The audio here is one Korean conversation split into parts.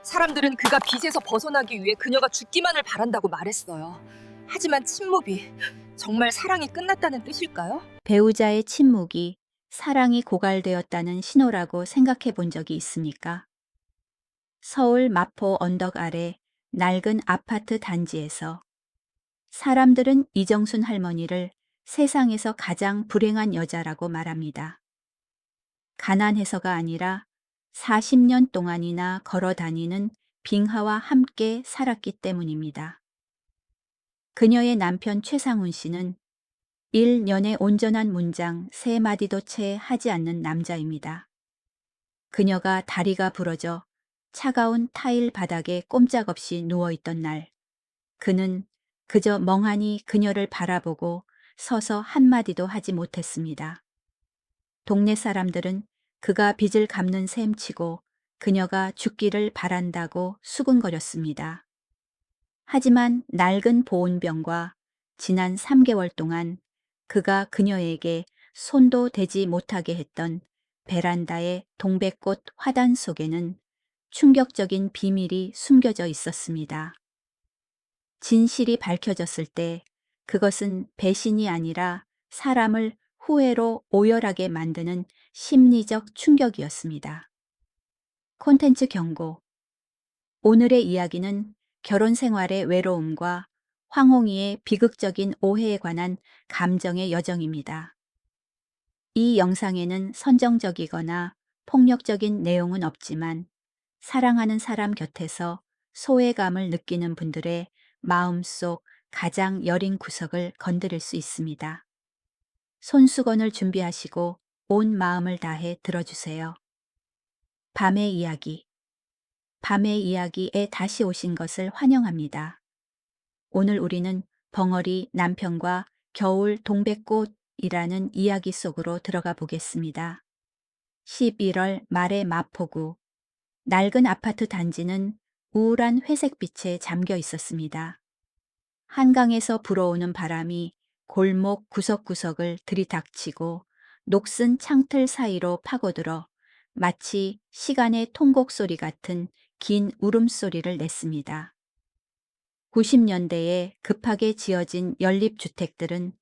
사람들은 그가 빚에서 벗어나기 위해 그녀가 죽기만을 바란다고 말했어요. 하지만 침묵이 정말 사랑이 끝났다는 뜻일까요? 배우자의 침묵이 사랑이 고갈되었다는 신호라고 생각해 본 적이 있습니까? 서울 마포 언덕 아래 낡은 아파트 단지에서 사람들은 이정순 할머니를 세상에서 가장 불행한 여자라고 말합니다. 가난해서가 아니라 40년 동안이나 걸어 다니는 빙하와 함께 살았기 때문입니다. 그녀의 남편 최상훈 씨는 1년에 온전한 문장 3마디도 채 하지 않는 남자입니다. 그녀가 다리가 부러져 차가운 타일 바닥에 꼼짝없이 누워있던 날, 그는 그저 멍하니 그녀를 바라보고 서서 한마디도 하지 못했습니다. 동네 사람들은 그가 빚을 갚는 셈치고 그녀가 죽기를 바란다고 수군거렸습니다. 하지만 낡은 보온병과 지난 3개월 동안 그가 그녀에게 손도 대지 못하게 했던 베란다의 동백꽃 화단 속에는 충격적인 비밀이 숨겨져 있었습니다. 진실이 밝혀졌을 때 그것은 배신이 아니라 사람을 후회로 오열하게 만드는 심리적 충격이었습니다. 콘텐츠 경고. 오늘의 이야기는 결혼 생활의 외로움과 황홍이의 비극적인 오해에 관한 감정의 여정입니다. 이 영상에는 선정적이거나 폭력적인 내용은 없지만 사랑하는 사람 곁에서 소외감을 느끼는 분들의 마음속 가장 여린 구석을 건드릴 수 있습니다. 손수건을 준비하시고 온 마음을 다해 들어주세요. 밤의 이야기. 밤의 이야기에 다시 오신 것을 환영합니다. 오늘 우리는 벙어리 남편과 겨울 동백꽃이라는 이야기 속으로 들어가 보겠습니다. 11월 말의 마포구. 낡은 아파트 단지는 우울한 회색빛에 잠겨 있었습니다. 한강에서 불어오는 바람이 골목 구석구석을 들이닥치고 녹슨 창틀 사이로 파고들어 마치 시간의 통곡 소리 같은 긴 울음소리를 냈습니다. 90년대에 급하게 지어진 연립주택들은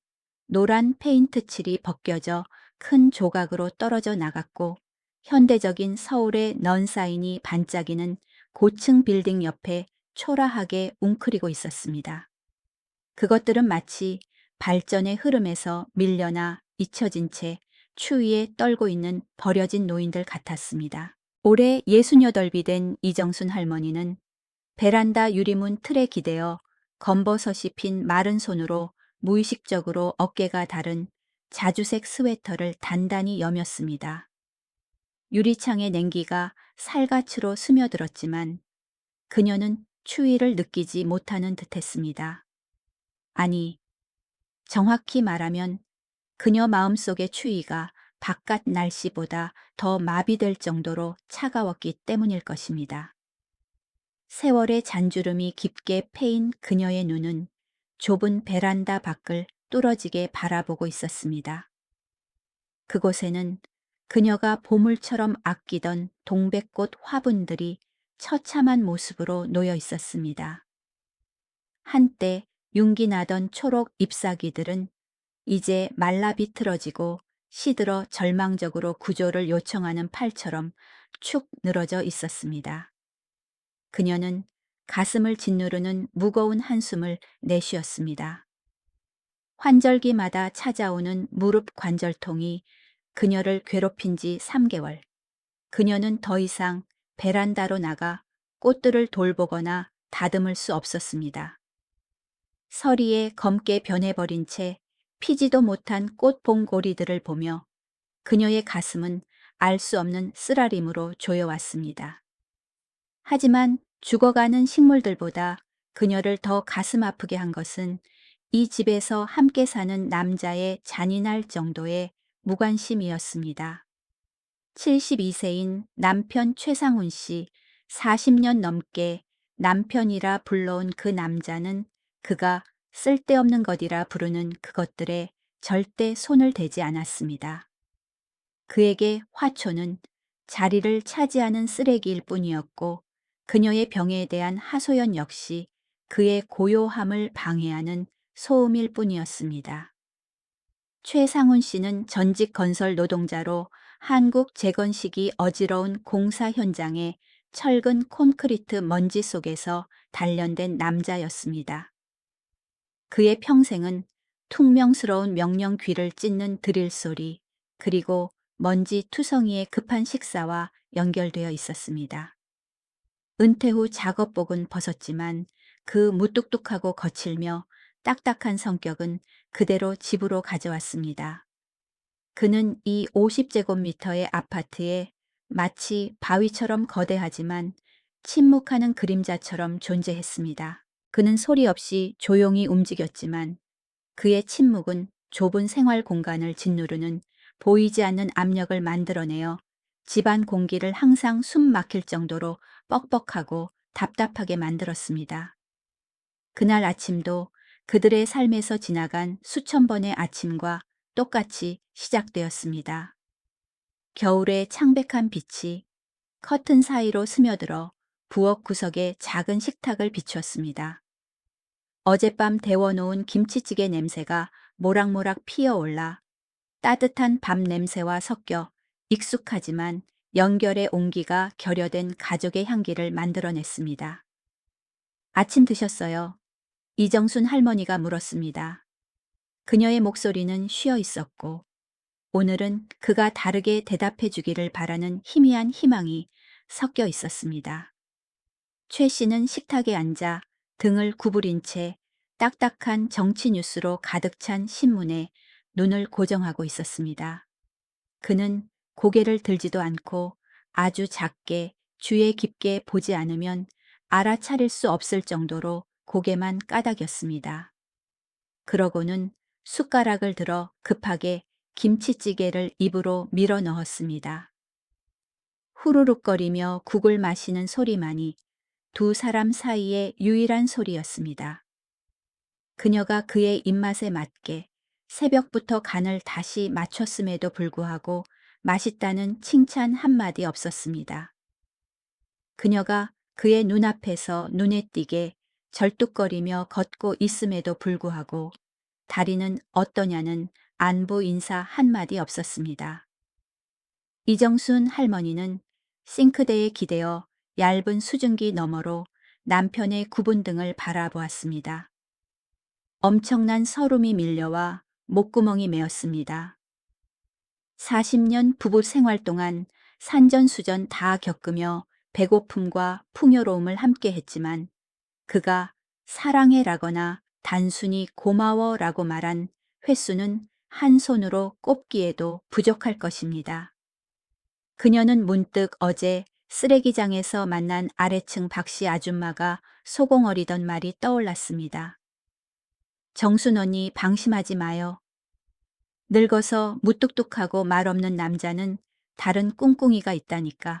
노란 페인트 칠이 벗겨져 큰 조각으로 떨어져 나갔고 현대적인 서울의 넌사인이 반짝이는 고층 빌딩 옆에 초라하게 웅크리고 있었습니다. 그것들은 마치 발전의 흐름에서 밀려나 잊혀진 채 추위에 떨고 있는 버려진 노인들 같았습니다. 올해 68이 된 이정순 할머니는 베란다 유리문 틀에 기대어 검버섯이 핀 마른 손으로 무의식적으로 어깨가 다른 자주색 스웨터를 단단히 여몄습니다. 유리창의 냉기가 살갗으로 스며들었지만 그녀는 추위를 느끼지 못하는 듯했습니다. 아니, 정확히 말하면 그녀 마음속의 추위가 바깥 날씨보다 더 마비될 정도로 차가웠기 때문일 것입니다. 세월의 잔주름이 깊게 패인 그녀의 눈은 좁은 베란다 밖을 뚫어지게 바라보고 있었습니다. 그곳에는 그녀가 보물처럼 아끼던 동백꽃 화분들이 처참한 모습으로 놓여 있었습니다. 한때 윤기 나던 초록 잎사귀들은 이제 말라 비틀어지고 시들어 절망적으로 구조를 요청하는 팔처럼 축 늘어져 있었습니다. 그녀는 가슴을 짓누르는 무거운 한숨을 내쉬었습니다. 환절기마다 찾아오는 무릎 관절통이 그녀를 괴롭힌 지 3개월. 그녀는 더 이상 베란다로 나가 꽃들을 돌보거나 다듬을 수 없었습니다. 서리에 검게 변해버린 채 피지도 못한 꽃봉고리들을 보며 그녀의 가슴은 알 수 없는 쓰라림으로 조여왔습니다. 하지만 죽어가는 식물들보다 그녀를 더 가슴 아프게 한 것은 이 집에서 함께 사는 남자의 잔인할 정도의 무관심이었습니다. 72세인 남편 최상훈 씨, 40년 넘게 남편이라 불러온 그 남자는 그가 쓸데없는 것이라 부르는 그것들에 절대 손을 대지 않았습니다. 그에게 화초는 자리를 차지하는 쓰레기일 뿐이었고 그녀의 병에 대한 하소연 역시 그의 고요함을 방해하는 소음일 뿐이었습니다. 최상훈 씨는 전직 건설 노동자로 한국 재건 시기 어지러운 공사 현장에 철근 콘크리트 먼지 속에서 단련된 남자였습니다. 그의 평생은 퉁명스러운 명령 귀를 찢는 드릴 소리, 그리고 먼지 투성이의 급한 식사와 연결되어 있었습니다. 은퇴 후 작업복은 벗었지만 그 무뚝뚝하고 거칠며 딱딱한 성격은 그대로 집으로 가져왔습니다. 그는 이 50제곱미터의 아파트에 마치 바위처럼 거대하지만 침묵하는 그림자처럼 존재했습니다. 그는 소리 없이 조용히 움직였지만 그의 침묵은 좁은 생활 공간을 짓누르는 보이지 않는 압력을 만들어내어 집안 공기를 항상 숨 막힐 정도로 뻑뻑하고 답답하게 만들었습니다. 그날 아침도 그들의 삶에서 지나간 수천 번의 아침과 똑같이 시작되었습니다. 겨울의 창백한 빛이 커튼 사이로 스며들어 부엌 구석의 작은 식탁을 비추었습니다. 어젯밤 데워놓은 김치찌개 냄새가 모락모락 피어올라 따뜻한 밥 냄새와 섞여 익숙하지만 연결의 온기가 결여된 가족의 향기를 만들어냈습니다. 아침 드셨어요? 이정순 할머니가 물었습니다. 그녀의 목소리는 쉬어 있었고 오늘은 그가 다르게 대답해 주기를 바라는 희미한 희망이 섞여 있었습니다. 최 씨는 식탁에 앉아 등을 구부린 채 딱딱한 정치 뉴스로 가득 찬 신문에 눈을 고정하고 있었습니다. 그는 고개를 들지도 않고 아주 작게 주의 깊게 보지 않으면 알아차릴 수 없을 정도로 고개만 까닥였습니다. 그러고는 숟가락을 들어 급하게 김치찌개를 입으로 밀어 넣었습니다. 후루룩거리며 국을 마시는 소리만이 두 사람 사이의 유일한 소리였습니다. 그녀가 그의 입맛에 맞게 새벽부터 간을 다시 맞췄음에도 불구하고 맛있다는 칭찬 한마디 없었습니다. 그녀가 그의 눈앞에서 눈에 띄게 절뚝거리며 걷고 있음에도 불구하고 다리는 어떠냐는 안부 인사 한마디 없었습니다. 이정순 할머니는 싱크대에 기대어 얇은 수증기 너머로 남편의 굽은 등을 바라보았습니다. 엄청난 서름이 밀려와 목구멍이 메었습니다. 40년 부부 생활 동안 산전수전 다 겪으며 배고픔과 풍요로움을 함께 했지만 그가 사랑해라거나 단순히 고마워라고 말한 횟수는 한 손으로 꼽기에도 부족할 것입니다. 그녀는 문득 어제 쓰레기장에서 만난 아래층 박씨 아줌마가 소공어리던 말이 떠올랐습니다. 정순 언니 방심하지 마요. 늙어서 무뚝뚝하고 말없는 남자는 다른 꿍꿍이가 있다니까.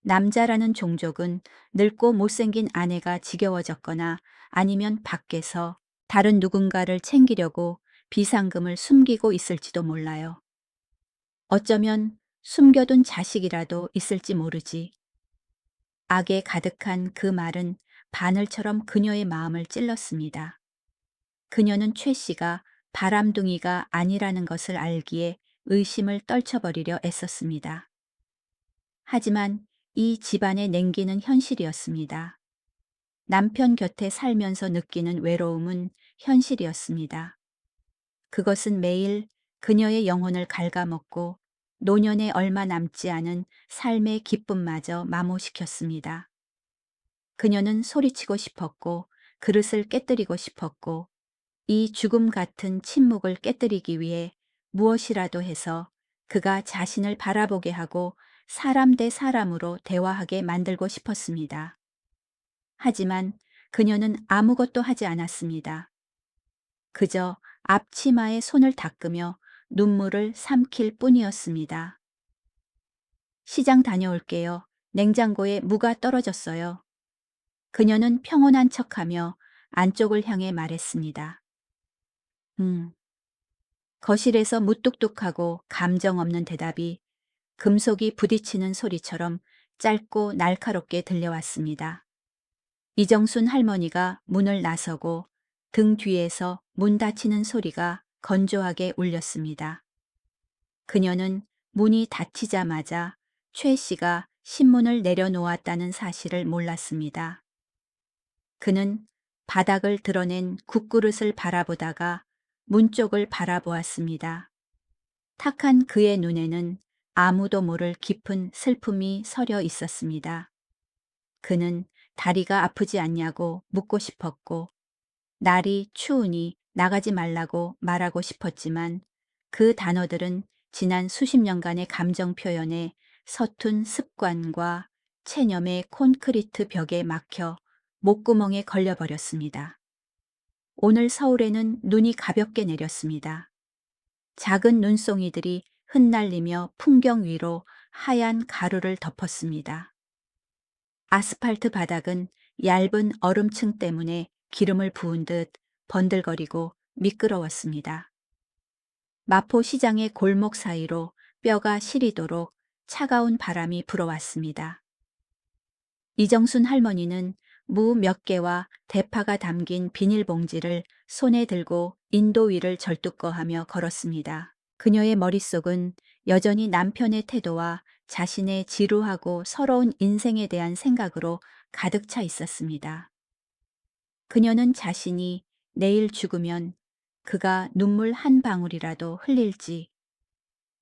남자라는 종족은 늙고 못생긴 아내가 지겨워졌거나 아니면 밖에서 다른 누군가를 챙기려고 비상금을 숨기고 있을지도 몰라요. 어쩌면 숨겨둔 자식이라도 있을지 모르지. 악에 가득한 그 말은 바늘처럼 그녀의 마음을 찔렀습니다. 그녀는 최 씨가 바람둥이가 아니라는 것을 알기에 의심을 떨쳐버리려 애썼습니다. 하지만 이 집안의 냉기는 현실이었습니다. 남편 곁에 살면서 느끼는 외로움은 현실이었습니다. 그것은 매일 그녀의 영혼을 갉아먹고 노년에 얼마 남지 않은 삶의 기쁨마저 마모시켰습니다. 그녀는 소리치고 싶었고 그릇을 깨뜨리고 싶었고 이 죽음 같은 침묵을 깨뜨리기 위해 무엇이라도 해서 그가 자신을 바라보게 하고 사람 대 사람으로 대화하게 만들고 싶었습니다. 하지만 그녀는 아무것도 하지 않았습니다. 그저 앞치마에 손을 닦으며 눈물을 삼킬 뿐이었습니다. 시장 다녀올게요. 냉장고에 무가 떨어졌어요. 그녀는 평온한 척하며 안쪽을 향해 말했습니다. 거실에서 무뚝뚝하고 감정 없는 대답이 금속이 부딪히는 소리처럼 짧고 날카롭게 들려왔습니다. 이정순 할머니가 문을 나서고 등 뒤에서 문 닫히는 소리가 건조하게 울렸습니다. 그녀는 문이 닫히자마자 최 씨가 신문을 내려놓았다는 사실을 몰랐습니다. 그는 바닥을 드러낸 국그릇을 바라보다가 문 쪽을 바라보았습니다. 탁한 그의 눈에는 아무도 모를 깊은 슬픔이 서려 있었습니다. 그는 다리가 아프지 않냐고 묻고 싶었고, 날이 추우니 나가지 말라고 말하고 싶었지만 그 단어들은 지난 수십 년간의 감정 표현에 서툰 습관과 체념의 콘크리트 벽에 막혀 목구멍에 걸려버렸습니다. 오늘 서울에는 눈이 가볍게 내렸습니다. 작은 눈송이들이 흩날리며 풍경 위로 하얀 가루를 덮었습니다. 아스팔트 바닥은 얇은 얼음층 때문에 기름을 부은 듯 번들거리고 미끄러웠습니다. 마포시장의 골목 사이로 뼈가 시리도록 차가운 바람이 불어왔습니다. 이정순 할머니는 무 몇 개와 대파가 담긴 비닐봉지를 손에 들고 인도 위를 절뚝거하며 걸었습니다. 그녀의 머릿속은 여전히 남편의 태도와 자신의 지루하고 서러운 인생에 대한 생각으로 가득 차 있었습니다. 그녀는 자신이 내일 죽으면 그가 눈물 한 방울이라도 흘릴지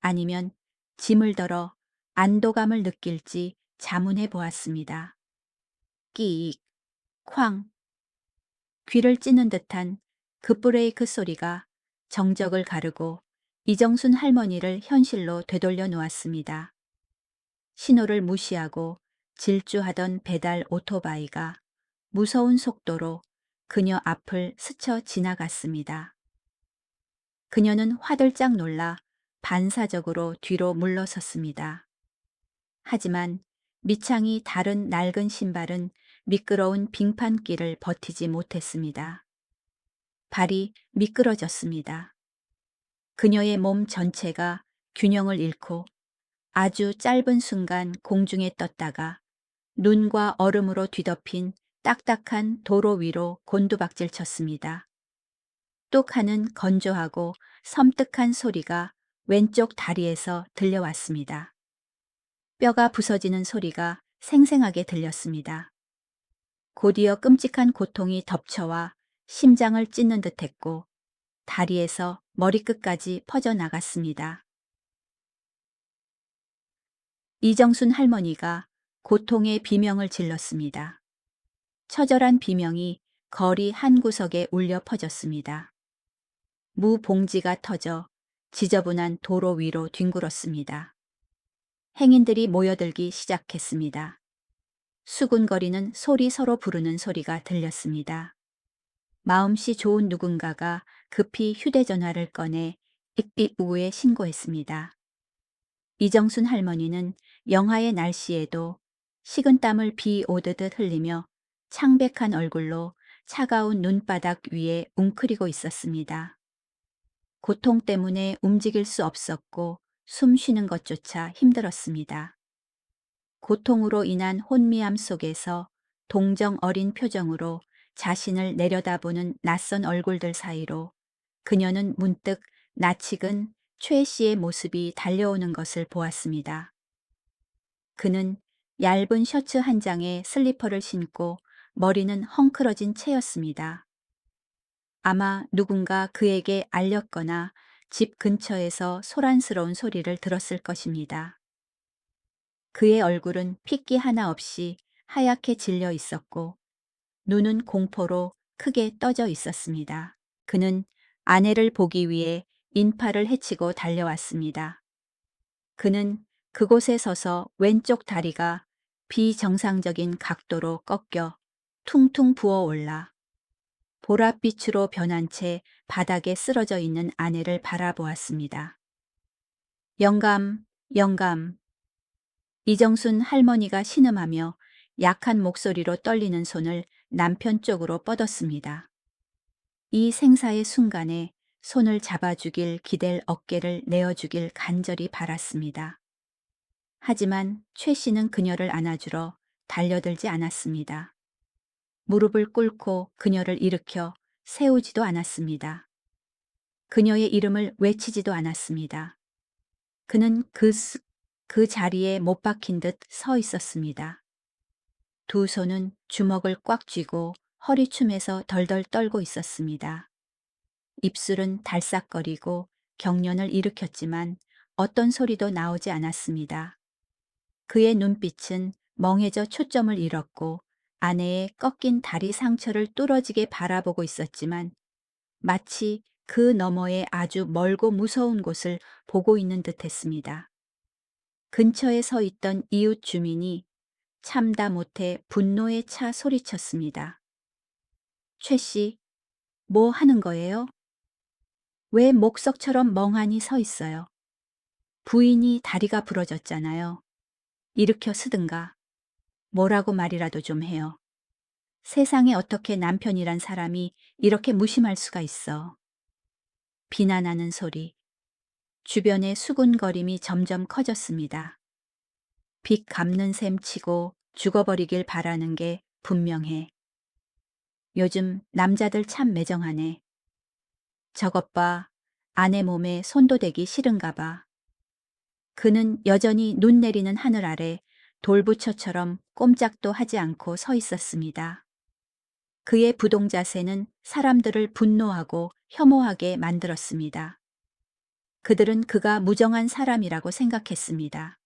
아니면 짐을 덜어 안도감을 느낄지 자문해 보았습니다. 끼익, 쾅. 귀를 찌는 듯한 급브레이크 소리가 정적을 가르고 이정순 할머니를 현실로 되돌려 놓았습니다. 신호를 무시하고 질주하던 배달 오토바이가 무서운 속도로 그녀 앞을 스쳐 지나갔습니다. 그녀는 화들짝 놀라 반사적으로 뒤로 물러섰습니다. 하지만 밑창이 다른 낡은 신발은 미끄러운 빙판길을 버티지 못했습니다. 발이 미끄러졌습니다. 그녀의 몸 전체가 균형을 잃고 아주 짧은 순간 공중에 떴다가 눈과 얼음으로 뒤덮인 딱딱한 도로 위로 곤두박질 쳤습니다. 뚝 하는 건조하고 섬뜩한 소리가 왼쪽 다리에서 들려왔습니다. 뼈가 부서지는 소리가 생생하게 들렸습니다. 곧이어 끔찍한 고통이 덮쳐와 심장을 찢는 듯했고 다리에서 머리끝까지 퍼져나갔습니다. 이정순 할머니가 고통의 비명을 질렀습니다. 처절한 비명이 거리 한 구석에 울려 퍼졌습니다. 무 봉지가 터져 지저분한 도로 위로 뒹굴었습니다. 행인들이 모여들기 시작했습니다. 수군거리는 소리 서로 부르는 소리가 들렸습니다. 마음씨 좋은 누군가가 급히 휴대전화를 꺼내 삑삑우에 신고했습니다. 이정순 할머니는 영하의 날씨에도 식은땀을 비 오듯 흘리며 창백한 얼굴로 차가운 눈바닥 위에 웅크리고 있었습니다. 고통 때문에 움직일 수 없었고 숨 쉬는 것조차 힘들었습니다. 고통으로 인한 혼미함 속에서 동정 어린 표정으로 자신을 내려다보는 낯선 얼굴들 사이로 그녀는 문득 낯익은 최 씨의 모습이 달려오는 것을 보았습니다. 그는 얇은 셔츠 한 장에 슬리퍼를 신고 머리는 헝클어진 채였습니다. 아마 누군가 그에게 알렸거나 집 근처에서 소란스러운 소리를 들었을 것입니다. 그의 얼굴은 핏기 하나 없이 하얗게 질려 있었고 눈은 공포로 크게 떠져 있었습니다. 그는 아내를 보기 위해 인파를 헤치고 달려왔습니다. 그는 그곳에 서서 왼쪽 다리가 비정상적인 각도로 꺾여 퉁퉁 부어올라 보랏빛으로 변한 채 바닥에 쓰러져 있는 아내를 바라보았습니다. 영감, 영감. 이정순 할머니가 신음하며 약한 목소리로 떨리는 손을 남편 쪽으로 뻗었습니다. 이 생사의 순간에 손을 잡아주길 기댈 어깨를 내어주길 간절히 바랐습니다. 하지만 최 씨는 그녀를 안아주러 달려들지 않았습니다. 무릎을 꿇고 그녀를 일으켜 세우지도 않았습니다. 그녀의 이름을 외치지도 않았습니다. 그는 그 자리에 못 박힌 듯 서 있었습니다. 두 손은 주먹을 꽉 쥐고 허리춤에서 덜덜 떨고 있었습니다. 입술은 달싹거리고 경련을 일으켰지만 어떤 소리도 나오지 않았습니다. 그의 눈빛은 멍해져 초점을 잃었고 아내의 꺾인 다리 상처를 뚫어지게 바라보고 있었지만 마치 그 너머에 아주 멀고 무서운 곳을 보고 있는 듯 했습니다. 근처에 서 있던 이웃 주민이 참다 못해 분노에 차 소리쳤습니다. 최 씨, 뭐 하는 거예요? 왜 목석처럼 멍하니 서 있어요? 부인이 다리가 부러졌잖아요. 일으켜 쓰든가. 뭐라고 말이라도 좀 해요. 세상에 어떻게 남편이란 사람이 이렇게 무심할 수가 있어. 비난하는 소리. 주변의 수군거림이 점점 커졌습니다. 빚 갚는 셈 치고 죽어버리길 바라는 게 분명해. 요즘 남자들 참 매정하네. 저것 봐. 아내 몸에 손도 대기 싫은가 봐. 그는 여전히 눈 내리는 하늘 아래 돌부처처럼 꼼짝도 하지 않고 서 있었습니다. 그의 부동 자세는 사람들을 분노하고 혐오하게 만들었습니다. 그들은 그가 무정한 사람이라고 생각했습니다.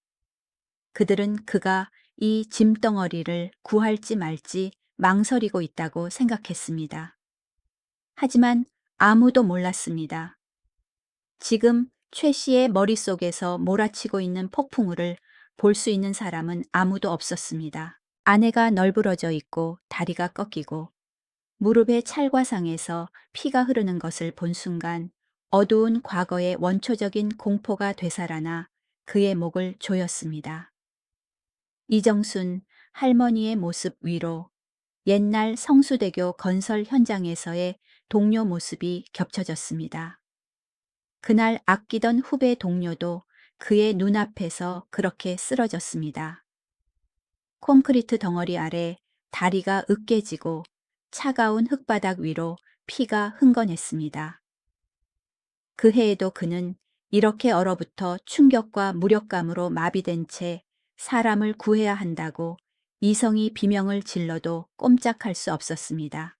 그들은 그가 이 짐덩어리를 구할지 말지 망설이고 있다고 생각했습니다. 하지만 아무도 몰랐습니다. 지금 최 씨의 머릿속에서 몰아치고 있는 폭풍우를 볼 수 있는 사람은 아무도 없었습니다. 아내가 널브러져 있고 다리가 꺾이고 무릎의 찰과상에서 피가 흐르는 것을 본 순간 어두운 과거의 원초적인 공포가 되살아나 그의 목을 조였습니다. 이정순 할머니의 모습 위로 옛날 성수대교 건설 현장에서의 동료 모습이 겹쳐졌습니다. 그날 아끼던 후배 동료도 그의 눈앞에서 그렇게 쓰러졌습니다. 콘크리트 덩어리 아래 다리가 으깨지고 차가운 흙바닥 위로 피가 흥건했습니다. 그 해에도 그는 이렇게 얼어붙어 충격과 무력감으로 마비된 채 사람을 구해야 한다고 이성이 비명을 질러도 꼼짝할 수 없었습니다.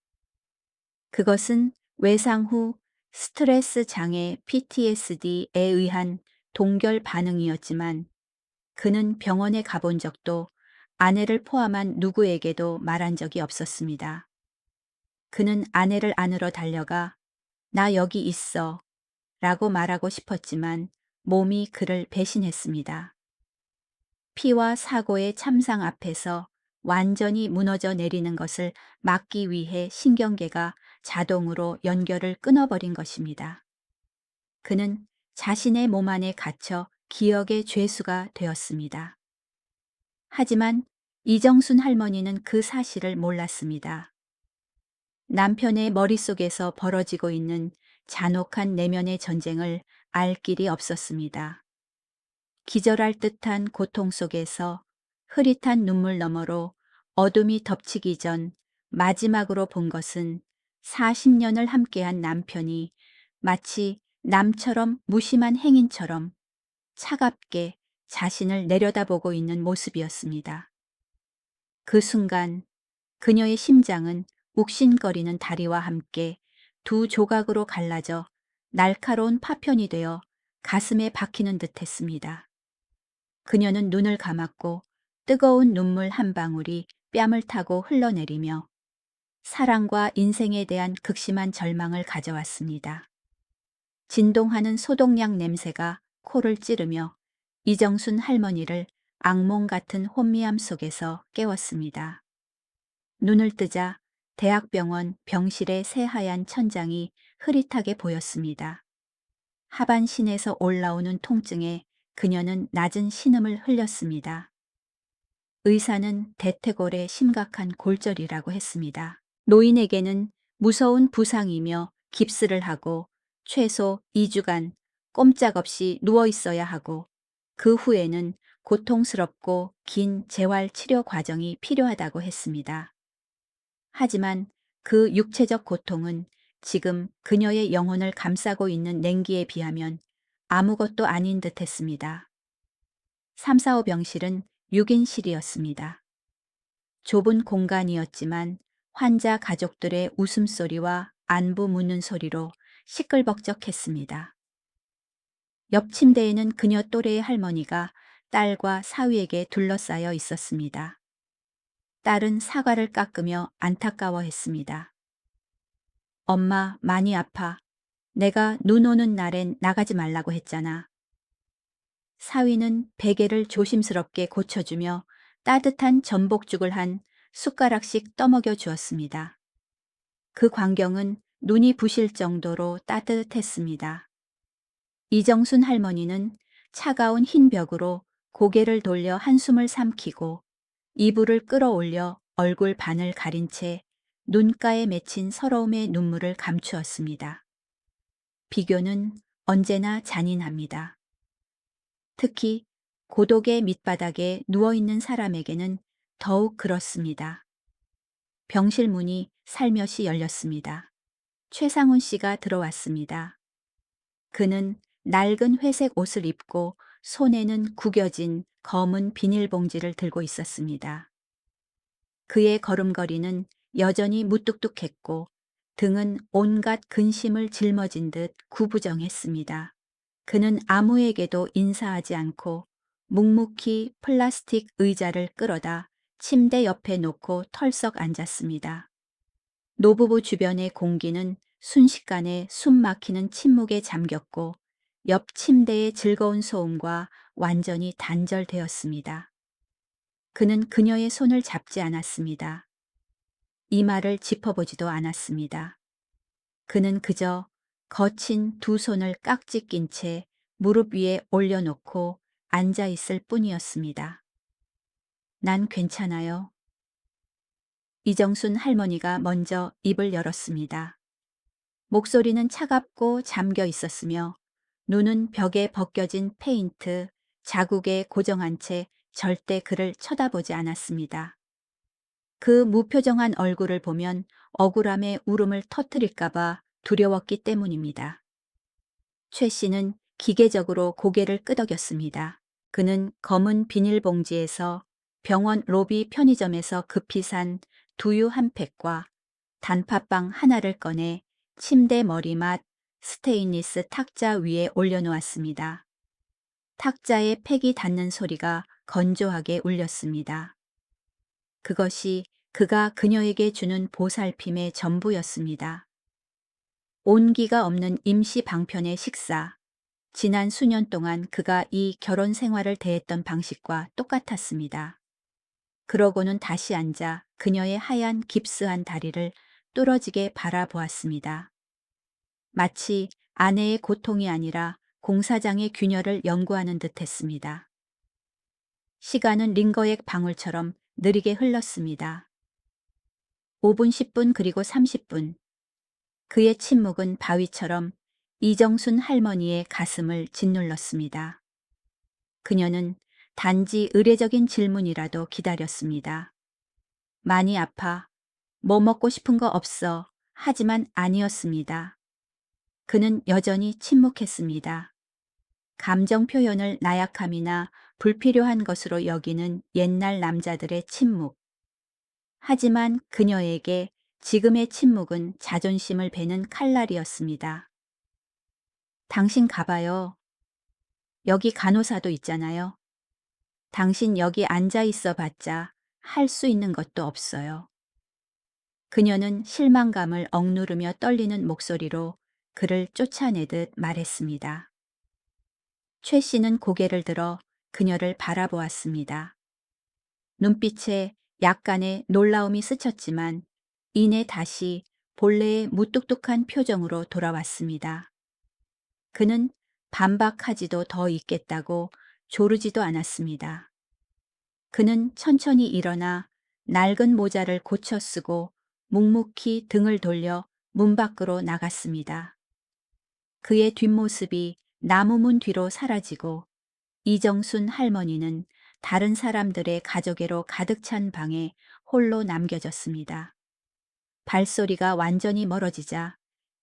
그것은 외상 후 스트레스 장애 PTSD에 의한 동결 반응이었지만 그는 병원에 가본 적도 아내를 포함한 누구에게도 말한 적이 없었습니다. 그는 아내를 안으러 달려가 나 여기 있어 라고 말하고 싶었지만 몸이 그를 배신했습니다. 피와 사고의 참상 앞에서 완전히 무너져 내리는 것을 막기 위해 신경계가 자동으로 연결을 끊어버린 것입니다. 그는 자신의 몸 안에 갇혀 기억의 죄수가 되었습니다. 하지만 이정순 할머니는 그 사실을 몰랐습니다. 남편의 머릿속에서 벌어지고 있는 잔혹한 내면의 전쟁을 알 길이 없었습니다. 기절할 듯한 고통 속에서 흐릿한 눈물 너머로 어둠이 덮치기 전 마지막으로 본 것은 40년을 함께한 남편이 마치 남처럼 무심한 행인처럼 차갑게 자신을 내려다보고 있는 모습이었습니다. 그 순간 그녀의 심장은 욱신거리는 다리와 함께 두 조각으로 갈라져 날카로운 파편이 되어 가슴에 박히는 듯 했습니다. 그녀는 눈을 감았고 뜨거운 눈물 한 방울이 뺨을 타고 흘러내리며 사랑과 인생에 대한 극심한 절망을 가져왔습니다. 진동하는 소독약 냄새가 코를 찌르며 이정순 할머니를 악몽 같은 혼미함 속에서 깨웠습니다. 눈을 뜨자 대학병원 병실의 새하얀 천장이 흐릿하게 보였습니다. 하반신에서 올라오는 통증에 그녀는 낮은 신음을 흘렸습니다. 의사는 대퇴골의 심각한 골절이라고 했습니다. 노인에게는 무서운 부상이며 깁스를 하고 최소 2주간 꼼짝없이 누워 있어야 하고 그 후에는 고통스럽고 긴 재활 치료 과정이 필요하다고 했습니다. 하지만 그 육체적 고통은 지금 그녀의 영혼을 감싸고 있는 냉기에 비하면 아무것도 아닌 듯 했습니다. 345 병실은 6인실이었습니다. 좁은 공간이었지만 환자 가족들의 웃음소리와 안부 묻는 소리로 시끌벅적했습니다. 옆 침대에는 그녀 또래의 할머니가 딸과 사위에게 둘러싸여 있었습니다. 딸은 사과를 깎으며 안타까워했습니다. 엄마, 많이 아파. 내가 눈 오는 날엔 나가지 말라고 했잖아. 사위는 베개를 조심스럽게 고쳐주며 따뜻한 전복죽을 한 숟가락씩 떠먹여 주었습니다. 그 광경은 눈이 부실 정도로 따뜻했습니다. 이정순 할머니는 차가운 흰 벽으로 고개를 돌려 한숨을 삼키고 이불을 끌어올려 얼굴 반을 가린 채 눈가에 맺힌 서러움의 눈물을 감추었습니다. 비교는 언제나 잔인합니다. 특히 고독의 밑바닥에 누워있는 사람에게는 더욱 그렇습니다. 병실 문이 살며시 열렸습니다. 최상훈 씨가 들어왔습니다. 그는 낡은 회색 옷을 입고 손에는 구겨진 검은 비닐봉지를 들고 있었습니다. 그의 걸음걸이는 여전히 무뚝뚝했고 등은 온갖 근심을 짊어진 듯 구부정했습니다. 그는 아무에게도 인사하지 않고 묵묵히 플라스틱 의자를 끌어다 침대 옆에 놓고 털썩 앉았습니다. 노부부 주변의 공기는 순식간에 숨 막히는 침묵에 잠겼고 옆 침대의 즐거운 소음과 완전히 단절되었습니다. 그는 그녀의 손을 잡지 않았습니다. 이마를 짚어보지도 않았습니다. 그는 그저 거친 두 손을 깍지 낀 채 무릎 위에 올려놓고 앉아 있을 뿐이었습니다. 난 괜찮아요. 이정순 할머니가 먼저 입을 열었습니다. 목소리는 차갑고 잠겨 있었으며 눈은 벽에 벗겨진 페인트 자국에 고정한 채 절대 그를 쳐다보지 않았습니다. 그 무표정한 얼굴을 보면 억울함의 울음을 터뜨릴까봐 두려웠기 때문입니다. 최 씨는 기계적으로 고개를 끄덕였습니다. 그는 검은 비닐봉지에서 병원 로비 편의점에서 급히 산 두유 한 팩과 단팥빵 하나를 꺼내 침대 머리맡 스테인리스 탁자 위에 올려놓았습니다. 탁자에 팩이 닿는 소리가 건조하게 울렸습니다. 그것이 그가 그녀에게 주는 보살핌의 전부였습니다. 온기가 없는 임시 방편의 식사. 지난 수년 동안 그가 이 결혼 생활을 대했던 방식과 똑같았습니다. 그러고는 다시 앉아 그녀의 하얀 깁스한 다리를 뚫어지게 바라보았습니다. 마치 아내의 고통이 아니라 공사장의 균열을 연구하는 듯 했습니다. 시간은 링거의 방울처럼 느리게 흘렀습니다. 5분, 10분, 그리고 30분. 그의 침묵은 바위처럼 이정순 할머니의 가슴을 짓눌렀습니다. 그녀는 단지 의례적인 질문이라도 기다렸습니다. 많이 아파. 뭐 먹고 싶은 거 없어. 하지만 아니었습니다. 그는 여전히 침묵했습니다. 감정 표현을 나약함이나 불필요한 것으로 여기는 옛날 남자들의 침묵. 하지만 그녀에게 지금의 침묵은 자존심을 베는 칼날이었습니다. 당신 가봐요. 여기 간호사도 있잖아요. 당신 여기 앉아 있어 봤자 할 수 있는 것도 없어요. 그녀는 실망감을 억누르며 떨리는 목소리로 그를 쫓아내듯 말했습니다. 최 씨는 고개를 들어 그녀를 바라보았습니다. 눈빛에 약간의 놀라움이 스쳤지만 이내 다시 본래의 무뚝뚝한 표정으로 돌아왔습니다. 그는 반박하지도 더 있겠다고 조르지도 않았습니다. 그는 천천히 일어나 낡은 모자를 고쳐 쓰고 묵묵히 등을 돌려 문 밖으로 나갔습니다. 그의 뒷모습이 나무문 뒤로 사라지고 이정순 할머니는 다른 사람들의 가족애로 가득 찬 방에 홀로 남겨졌습니다. 발소리가 완전히 멀어지자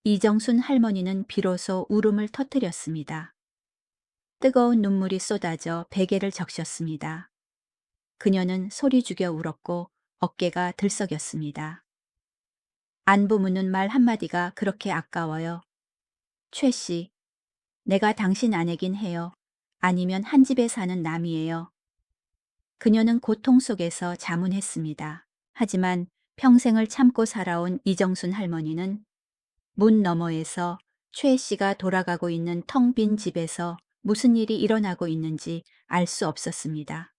이정순 할머니는 비로소 울음을 터뜨렸습니다. 뜨거운 눈물이 쏟아져 베개를 적셨습니다. 그녀는 소리 죽여 울었고 어깨가 들썩였습니다. 안부 묻는 말 한마디가 그렇게 아까워요. 최 씨, 내가 당신 아내긴 해요. 아니면 한 집에 사는 남이에요. 그녀는 고통 속에서 자문했습니다. 하지만 평생을 참고 살아온 이정순 할머니는 문 너머에서 최 씨가 돌아가고 있는 텅 빈 집에서 무슨 일이 일어나고 있는지 알 수 없었습니다.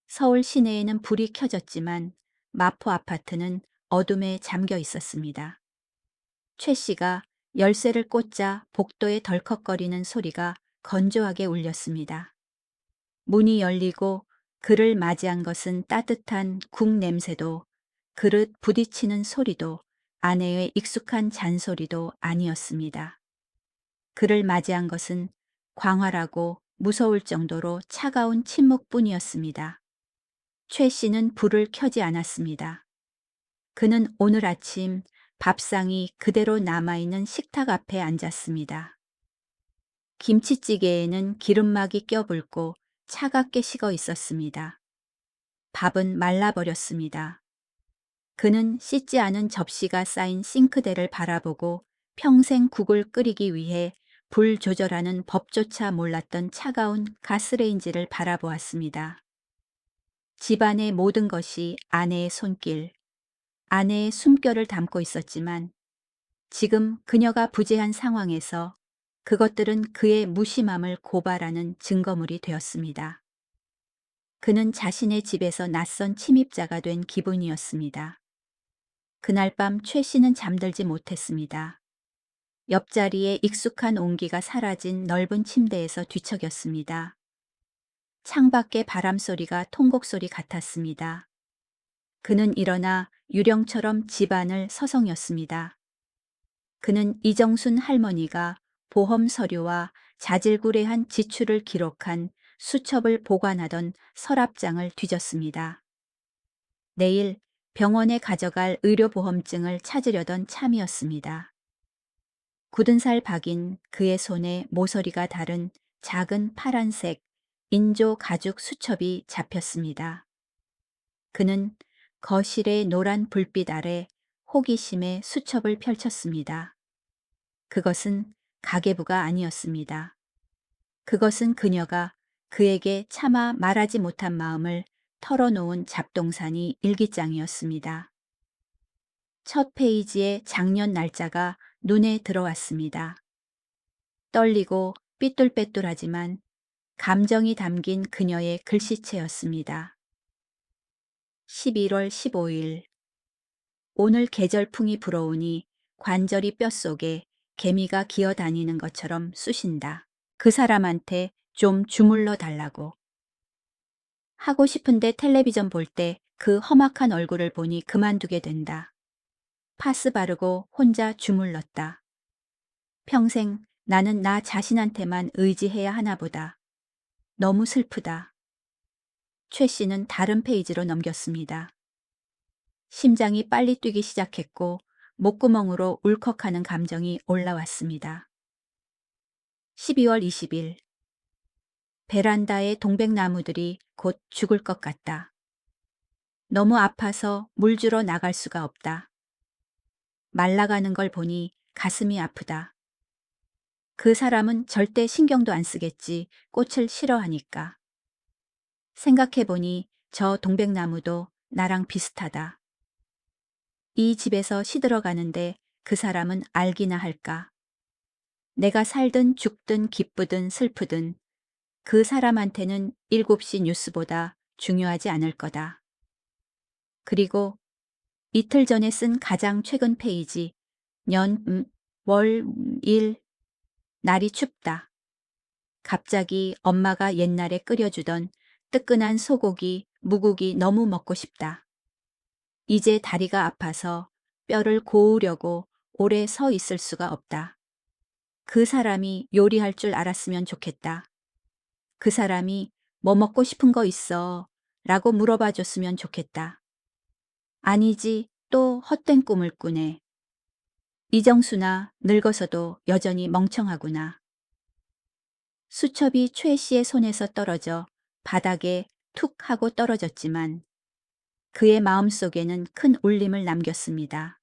서울 시내에는 불이 켜졌지만 마포 아파트는 어둠에 잠겨 있었습니다. 최 씨가 열쇠를 꽂자 복도에 덜컥거리는 소리가 건조하게 울렸습니다. 문이 열리고 그를 맞이한 것은 따뜻한 국 냄새도 그릇 부딪히는 소리도 아내의 익숙한 잔소리도 아니었습니다. 그를 맞이한 것은 광활하고 무서울 정도로 차가운 침묵뿐이었습니다. 최 씨는 불을 켜지 않았습니다. 그는 오늘 아침 밥상이 그대로 남아있는 식탁 앞에 앉았습니다. 김치찌개에는 기름막이 껴불고 차갑게 식어 있었습니다. 밥은 말라버렸습니다. 그는 씻지 않은 접시가 쌓인 싱크대를 바라보고 평생 국을 끓이기 위해 불 조절하는 법조차 몰랐던 차가운 가스레인지를 바라보았습니다. 집안의 모든 것이 아내의 손길, 아내의 숨결을 담고 있었지만 지금 그녀가 부재한 상황에서 그것들은 그의 무심함을 고발하는 증거물이 되었습니다. 그는 자신의 집에서 낯선 침입자가 된 기분이었습니다. 그날 밤 최 씨는 잠들지 못했습니다. 옆자리에 익숙한 온기가 사라진 넓은 침대에서 뒤척였습니다. 창밖의 바람소리가 통곡소리 같았습니다. 그는 일어나 유령처럼 집안을 서성였습니다. 그는 이정순 할머니가 보험 서류와 자질구레한 지출을 기록한 수첩을 보관하던 서랍장을 뒤졌습니다. 내일 병원에 가져갈 의료보험증을 찾으려던 참이었습니다. 굳은 살 박인 그의 손에 모서리가 다른 작은 파란색 인조 가죽 수첩이 잡혔습니다. 그는 거실의 노란 불빛 아래 호기심에 수첩을 펼쳤습니다. 그것은 가계부가 아니었습니다. 그것은 그녀가 그에게 차마 말하지 못한 마음을 털어놓은 잡동사니 일기장이었습니다. 첫 페이지의 작년 날짜가 눈에 들어왔습니다. 떨리고 삐뚤빼뚤하지만 감정이 담긴 그녀의 글씨체였습니다. 11월 15일. 오늘 계절풍이 불어오니 관절이 뼛속에 개미가 기어다니는 것처럼 쑤신다. 그 사람한테 좀 주물러 달라고. 하고 싶은데 텔레비전 볼 때 그 험악한 얼굴을 보니 그만두게 된다. 파스 바르고 혼자 주물렀다. 평생 나는 나 자신한테만 의지해야 하나 보다. 너무 슬프다. 최 씨는 다른 페이지로 넘겼습니다. 심장이 빨리 뛰기 시작했고 목구멍으로 울컥하는 감정이 올라왔습니다. 12월 20일. 베란다의 동백나무들이 곧 죽을 것 같다. 너무 아파서 물 주러 나갈 수가 없다. 말라가는 걸 보니 가슴이 아프다. 그 사람은 절대 신경도 안 쓰겠지, 꽃을 싫어하니까. 생각해보니 저 동백나무도 나랑 비슷하다. 이 집에서 시들어가는데 그 사람은 알기나 할까. 내가 살든 죽든 기쁘든 슬프든 그 사람한테는 7시 뉴스보다 중요하지 않을 거다. 그리고 이틀 전에 쓴 가장 최근 페이지, 월, 일, 날이 춥다. 갑자기 엄마가 옛날에 끓여주던 뜨끈한 소고기, 무국이 너무 먹고 싶다. 이제 다리가 아파서 뼈를 고우려고 오래 서 있을 수가 없다. 그 사람이 요리할 줄 알았으면 좋겠다. 그 사람이 뭐 먹고 싶은 거 있어? 라고 물어봐 줬으면 좋겠다. 아니지, 또 헛된 꿈을 꾸네. 이정수나 늙어서도 여전히 멍청하구나. 수첩이 최 씨의 손에서 떨어져 바닥에 툭 하고 떨어졌지만 그의 마음속에는 큰 울림을 남겼습니다.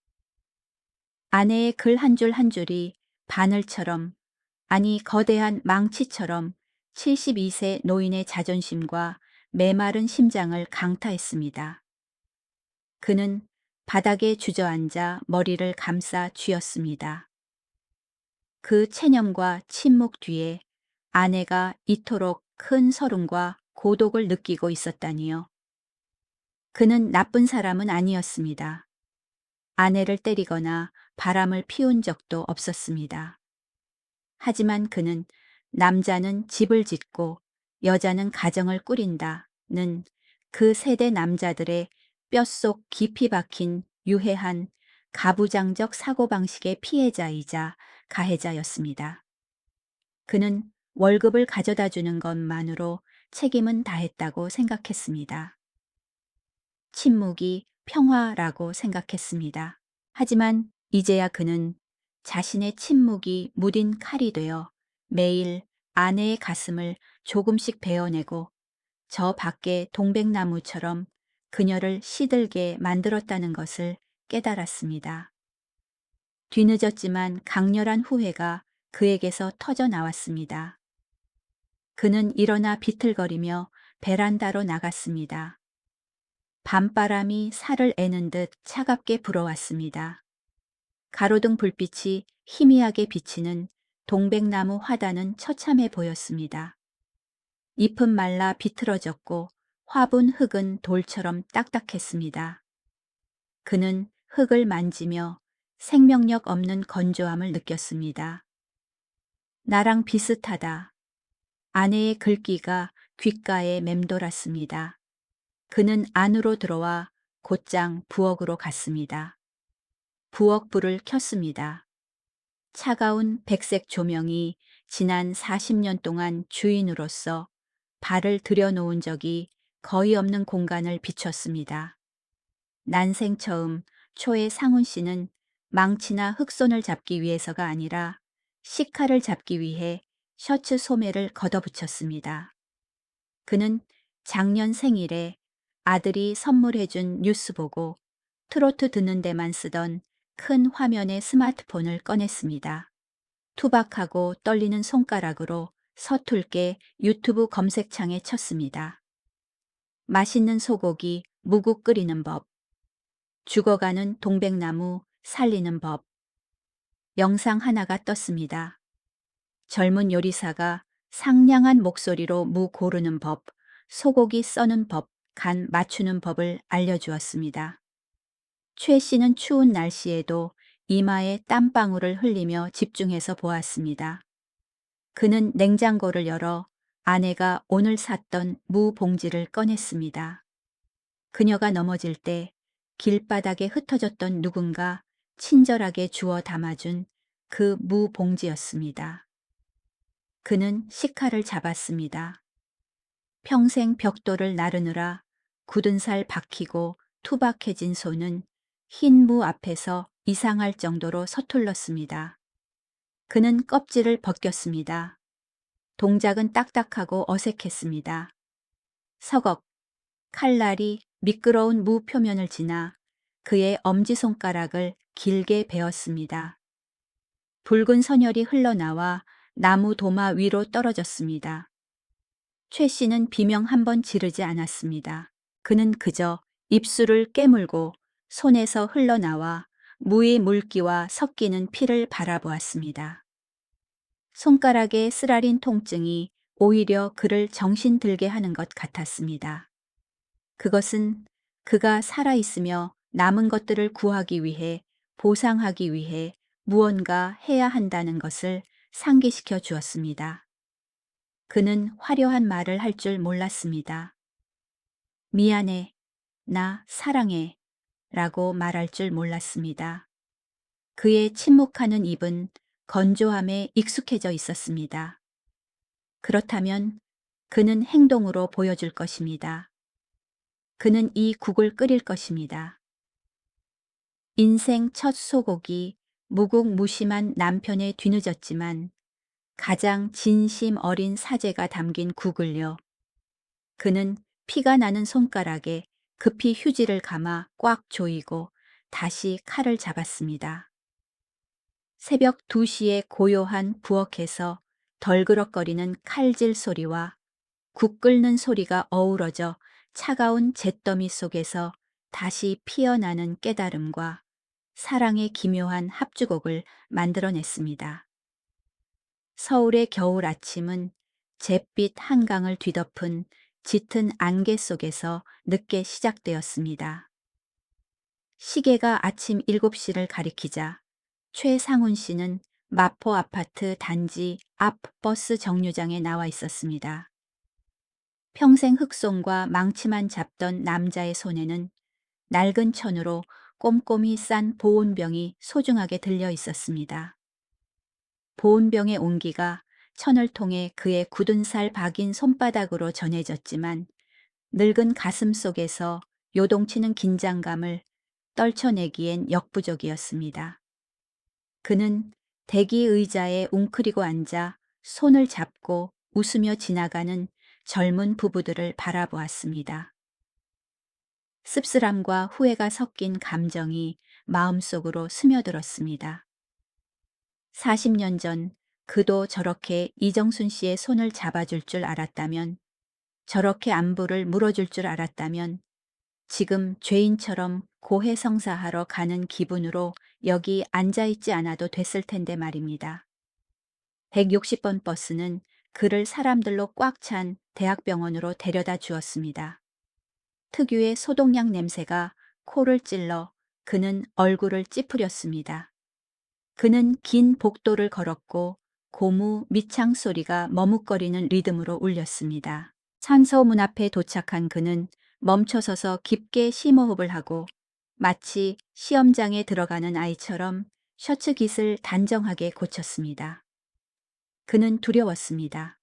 아내의 글 한 줄 한 줄이 바늘처럼, 아니 거대한 망치처럼 72세 노인의 자존심과 메마른 심장을 강타했습니다. 그는 바닥에 주저앉아 머리를 감싸 쥐었습니다. 그 체념과 침묵 뒤에 아내가 이토록 큰 서름과 고독을 느끼고 있었다니요. 그는 나쁜 사람은 아니었습니다. 아내를 때리거나 바람을 피운 적도 없었습니다. 하지만 그는 남자는 집을 짓고 여자는 가정을 꾸린다는 그 세대 남자들의 뼛속 깊이 박힌 유해한 가부장적 사고방식의 피해자이자 가해자였습니다. 그는 월급을 가져다 주는 것만으로 책임은 다했다고 생각했습니다. 침묵이 평화라고 생각했습니다. 하지만 이제야 그는 자신의 침묵이 무딘 칼이 되어 매일 아내의 가슴을 조금씩 베어내고 저 밖의 동백나무처럼 그녀를 시들게 만들었다는 것을 깨달았습니다. 뒤늦었지만 강렬한 후회가 그에게서 터져 나왔습니다. 그는 일어나 비틀거리며 베란다로 나갔습니다. 밤바람이 살을 애는 듯 차갑게 불어왔습니다. 가로등 불빛이 희미하게 비치는 동백나무 화단은 처참해 보였습니다. 잎은 말라 비틀어졌고 화분 흙은 돌처럼 딱딱했습니다. 그는 흙을 만지며 생명력 없는 건조함을 느꼈습니다. 나랑 비슷하다. 아내의 글귀가 귓가에 맴돌았습니다. 그는 안으로 들어와 곧장 부엌으로 갔습니다. 부엌 불을 켰습니다. 차가운 백색 조명이 지난 40년 동안 주인으로서 발을 들여놓은 적이 거의 없는 공간을 비췄습니다. 난생 처음 초의 상훈 씨는 망치나 흙손을 잡기 위해서가 아니라 식칼을 잡기 위해 셔츠 소매를 걷어붙였습니다. 그는 작년 생일에 아들이 선물해준 뉴스 보고 트로트 듣는 데만 쓰던 큰 화면의 스마트폰을 꺼냈습니다. 투박하고 떨리는 손가락으로 서툴게 유튜브 검색창에 쳤습니다. 맛있는 소고기 무국 끓이는 법, 죽어가는 동백나무 살리는 법. 영상 하나가 떴습니다. 젊은 요리사가 상냥한 목소리로 무 고르는 법, 소고기 써는 법, 간 맞추는 법을 알려주었습니다. 최 씨는 추운 날씨에도 이마에 땀방울을 흘리며 집중해서 보았습니다. 그는 냉장고를 열어 아내가 오늘 샀던 무 봉지를 꺼냈습니다. 그녀가 넘어질 때 길바닥에 흩어졌던 누군가 친절하게 주워 담아준 그 무 봉지였습니다. 그는 식칼을 잡았습니다. 평생 벽돌을 나르느라 굳은 살 박히고 투박해진 손은 흰 무 앞에서 이상할 정도로 서툴렀습니다. 그는 껍질을 벗겼습니다. 동작은 딱딱하고 어색했습니다. 서걱, 칼날이 미끄러운 무 표면을 지나 그의 엄지손가락을 길게 베었습니다. 붉은 선혈이 흘러나와 나무 도마 위로 떨어졌습니다. 최 씨는 비명 한 번 지르지 않았습니다. 그는 그저 입술을 깨물고 손에서 흘러나와 무의 물기와 섞이는 피를 바라보았습니다. 손가락에 쓰라린 통증이 오히려 그를 정신 들게 하는 것 같았습니다. 그것은 그가 살아있으며 남은 것들을 구하기 위해 보상하기 위해 무언가 해야 한다는 것을 상기시켜 주었습니다. 그는 화려한 말을 할 줄 몰랐습니다. 미안해, 나 사랑해 라고 말할 줄 몰랐습니다. 그의 침묵하는 입은 건조함에 익숙해져 있었습니다. 그렇다면 그는 행동으로 보여줄 것입니다. 그는 이 국을 끓일 것입니다. 인생 첫 소고기, 무국무심한 남편에 뒤늦었지만 가장 진심 어린 사죄가 담긴 국을요. 그는 피가 나는 손가락에 급히 휴지를 감아 꽉 조이고 다시 칼을 잡았습니다. 새벽 2시에 고요한 부엌에서 덜그럭거리는 칼질 소리와 국 끓는 소리가 어우러져 차가운 잿더미 속에서 다시 피어나는 깨달음과 사랑의 기묘한 합주곡을 만들어냈습니다. 서울의 겨울 아침은 잿빛 한강을 뒤덮은 짙은 안개 속에서 늦게 시작되었습니다. 시계가 아침 7시를 가리키자 최상훈 씨는 마포 아파트 단지 앞 버스 정류장에 나와 있었습니다. 평생 흑송과 망치만 잡던 남자의 손에는 낡은 천으로 꼼꼼히 싼 보온병이 소중하게 들려 있었습니다. 보온병의 온기가 천을 통해 그의 굳은 살 박인 손바닥으로 전해졌지만 늙은 가슴 속에서 요동치는 긴장감을 떨쳐내기엔 역부족이었습니다. 그는 대기 의자에 웅크리고 앉아 손을 잡고 웃으며 지나가는 젊은 부부들을 바라보았습니다. 씁쓸함과 후회가 섞인 감정이 마음속으로 스며들었습니다. 40년 전 그도 저렇게 이정순 씨의 손을 잡아줄 줄 알았다면, 저렇게 안부를 물어줄 줄 알았다면 지금 죄인처럼 고해성사하러 가는 기분으로 여기 앉아있지 않아도 됐을 텐데 말입니다. 160번 버스는 그를 사람들로 꽉 찬 대학병원으로 데려다 주었습니다. 특유의 소독약 냄새가 코를 찔러 그는 얼굴을 찌푸렸습니다. 그는 긴 복도를 걸었고 고무 밑창 소리가 머뭇거리는 리듬으로 울렸습니다. 산서문 앞에 도착한 그는 멈춰서서 깊게 심호흡을 하고 마치 시험장에 들어가는 아이처럼 셔츠 깃을 단정하게 고쳤습니다. 그는 두려웠습니다.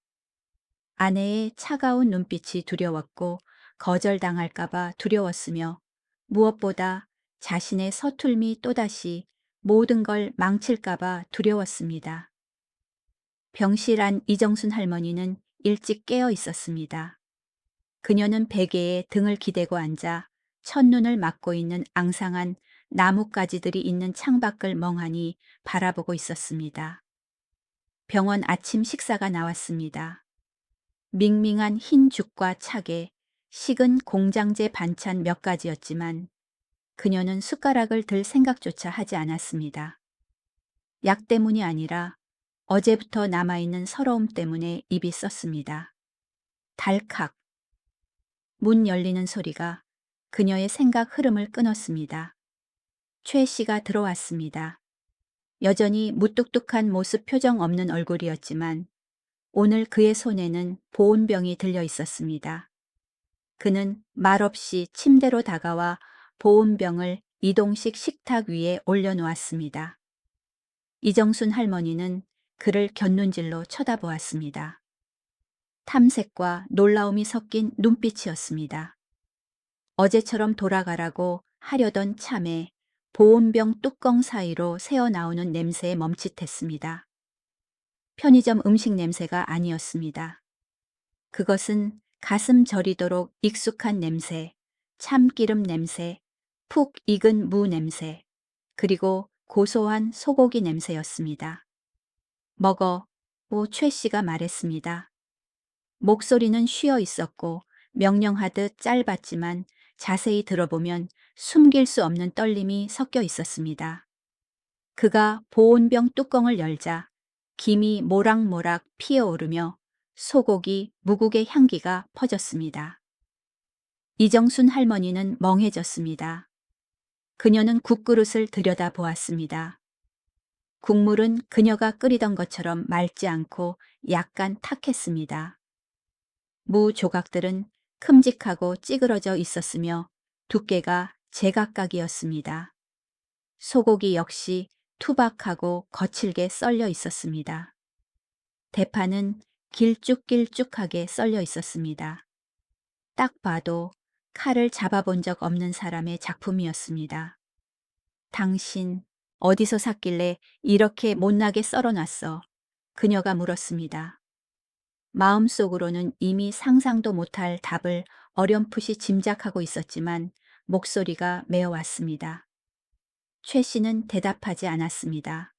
아내의 차가운 눈빛이 두려웠고 거절당할까봐 두려웠으며 무엇보다 자신의 서툴미 또다시 모든 걸 망칠까봐 두려웠습니다. 병실한 이정순 할머니는 일찍 깨어 있었습니다. 그녀는 베개에 등을 기대고 앉아 첫눈을 맞고 있는 앙상한 나뭇가지들이 있는 창밖을 멍하니 바라보고 있었습니다. 병원 아침 식사가 나왔습니다. 밍밍한 흰 죽과 차게 식은 공장제 반찬 몇 가지였지만 그녀는 숟가락을 들 생각조차 하지 않았습니다. 약 때문이 아니라 어제부터 남아있는 서러움 때문에 입이 썼습니다. 달칵. 문 열리는 소리가 그녀의 생각 흐름을 끊었습니다. 최 씨가 들어왔습니다. 여전히 무뚝뚝한 모습 표정 없는 얼굴이었지만 오늘 그의 손에는 보온병이 들려 있었습니다. 그는 말없이 침대로 다가와 보온병을 이동식 식탁 위에 올려놓았습니다. 이정순 할머니는 그를 곁눈질로 쳐다보았습니다. 탐색과 놀라움이 섞인 눈빛이었습니다. 어제처럼 돌아가라고 하려던 참에 보온병 뚜껑 사이로 새어나오는 냄새에 멈칫했습니다. 편의점 음식 냄새가 아니었습니다. 그것은 가슴 저리도록 익숙한 냄새, 참기름 냄새, 푹 익은 무 냄새, 그리고 고소한 소고기 냄새였습니다. 먹어, 최 씨가 말했습니다. 목소리는 쉬어 있었고 명령하듯 짧았지만 자세히 들어보면 숨길 수 없는 떨림이 섞여 있었습니다. 그가 보온병 뚜껑을 열자 김이 모락모락 피어오르며 소고기, 무국의 향기가 퍼졌습니다. 이정순 할머니는 멍해졌습니다. 그녀는 국그릇을 들여다보았습니다. 국물은 그녀가 끓이던 것처럼 맑지 않고 약간 탁했습니다. 무 조각들은 큼직하고 찌그러져 있었으며 두께가 제각각이었습니다. 소고기 역시 투박하고 거칠게 썰려 있었습니다. 대파는 길쭉길쭉하게 썰려 있었습니다. 딱 봐도 칼을 잡아본 적 없는 사람의 작품이었습니다. 당신 어디서 샀길래 이렇게 못나게 썰어놨어? 그녀가 물었습니다. 마음속으로는 이미 상상도 못할 답을 어렴풋이 짐작하고 있었지만 목소리가 메어왔습니다. 최 씨는 대답하지 않았습니다.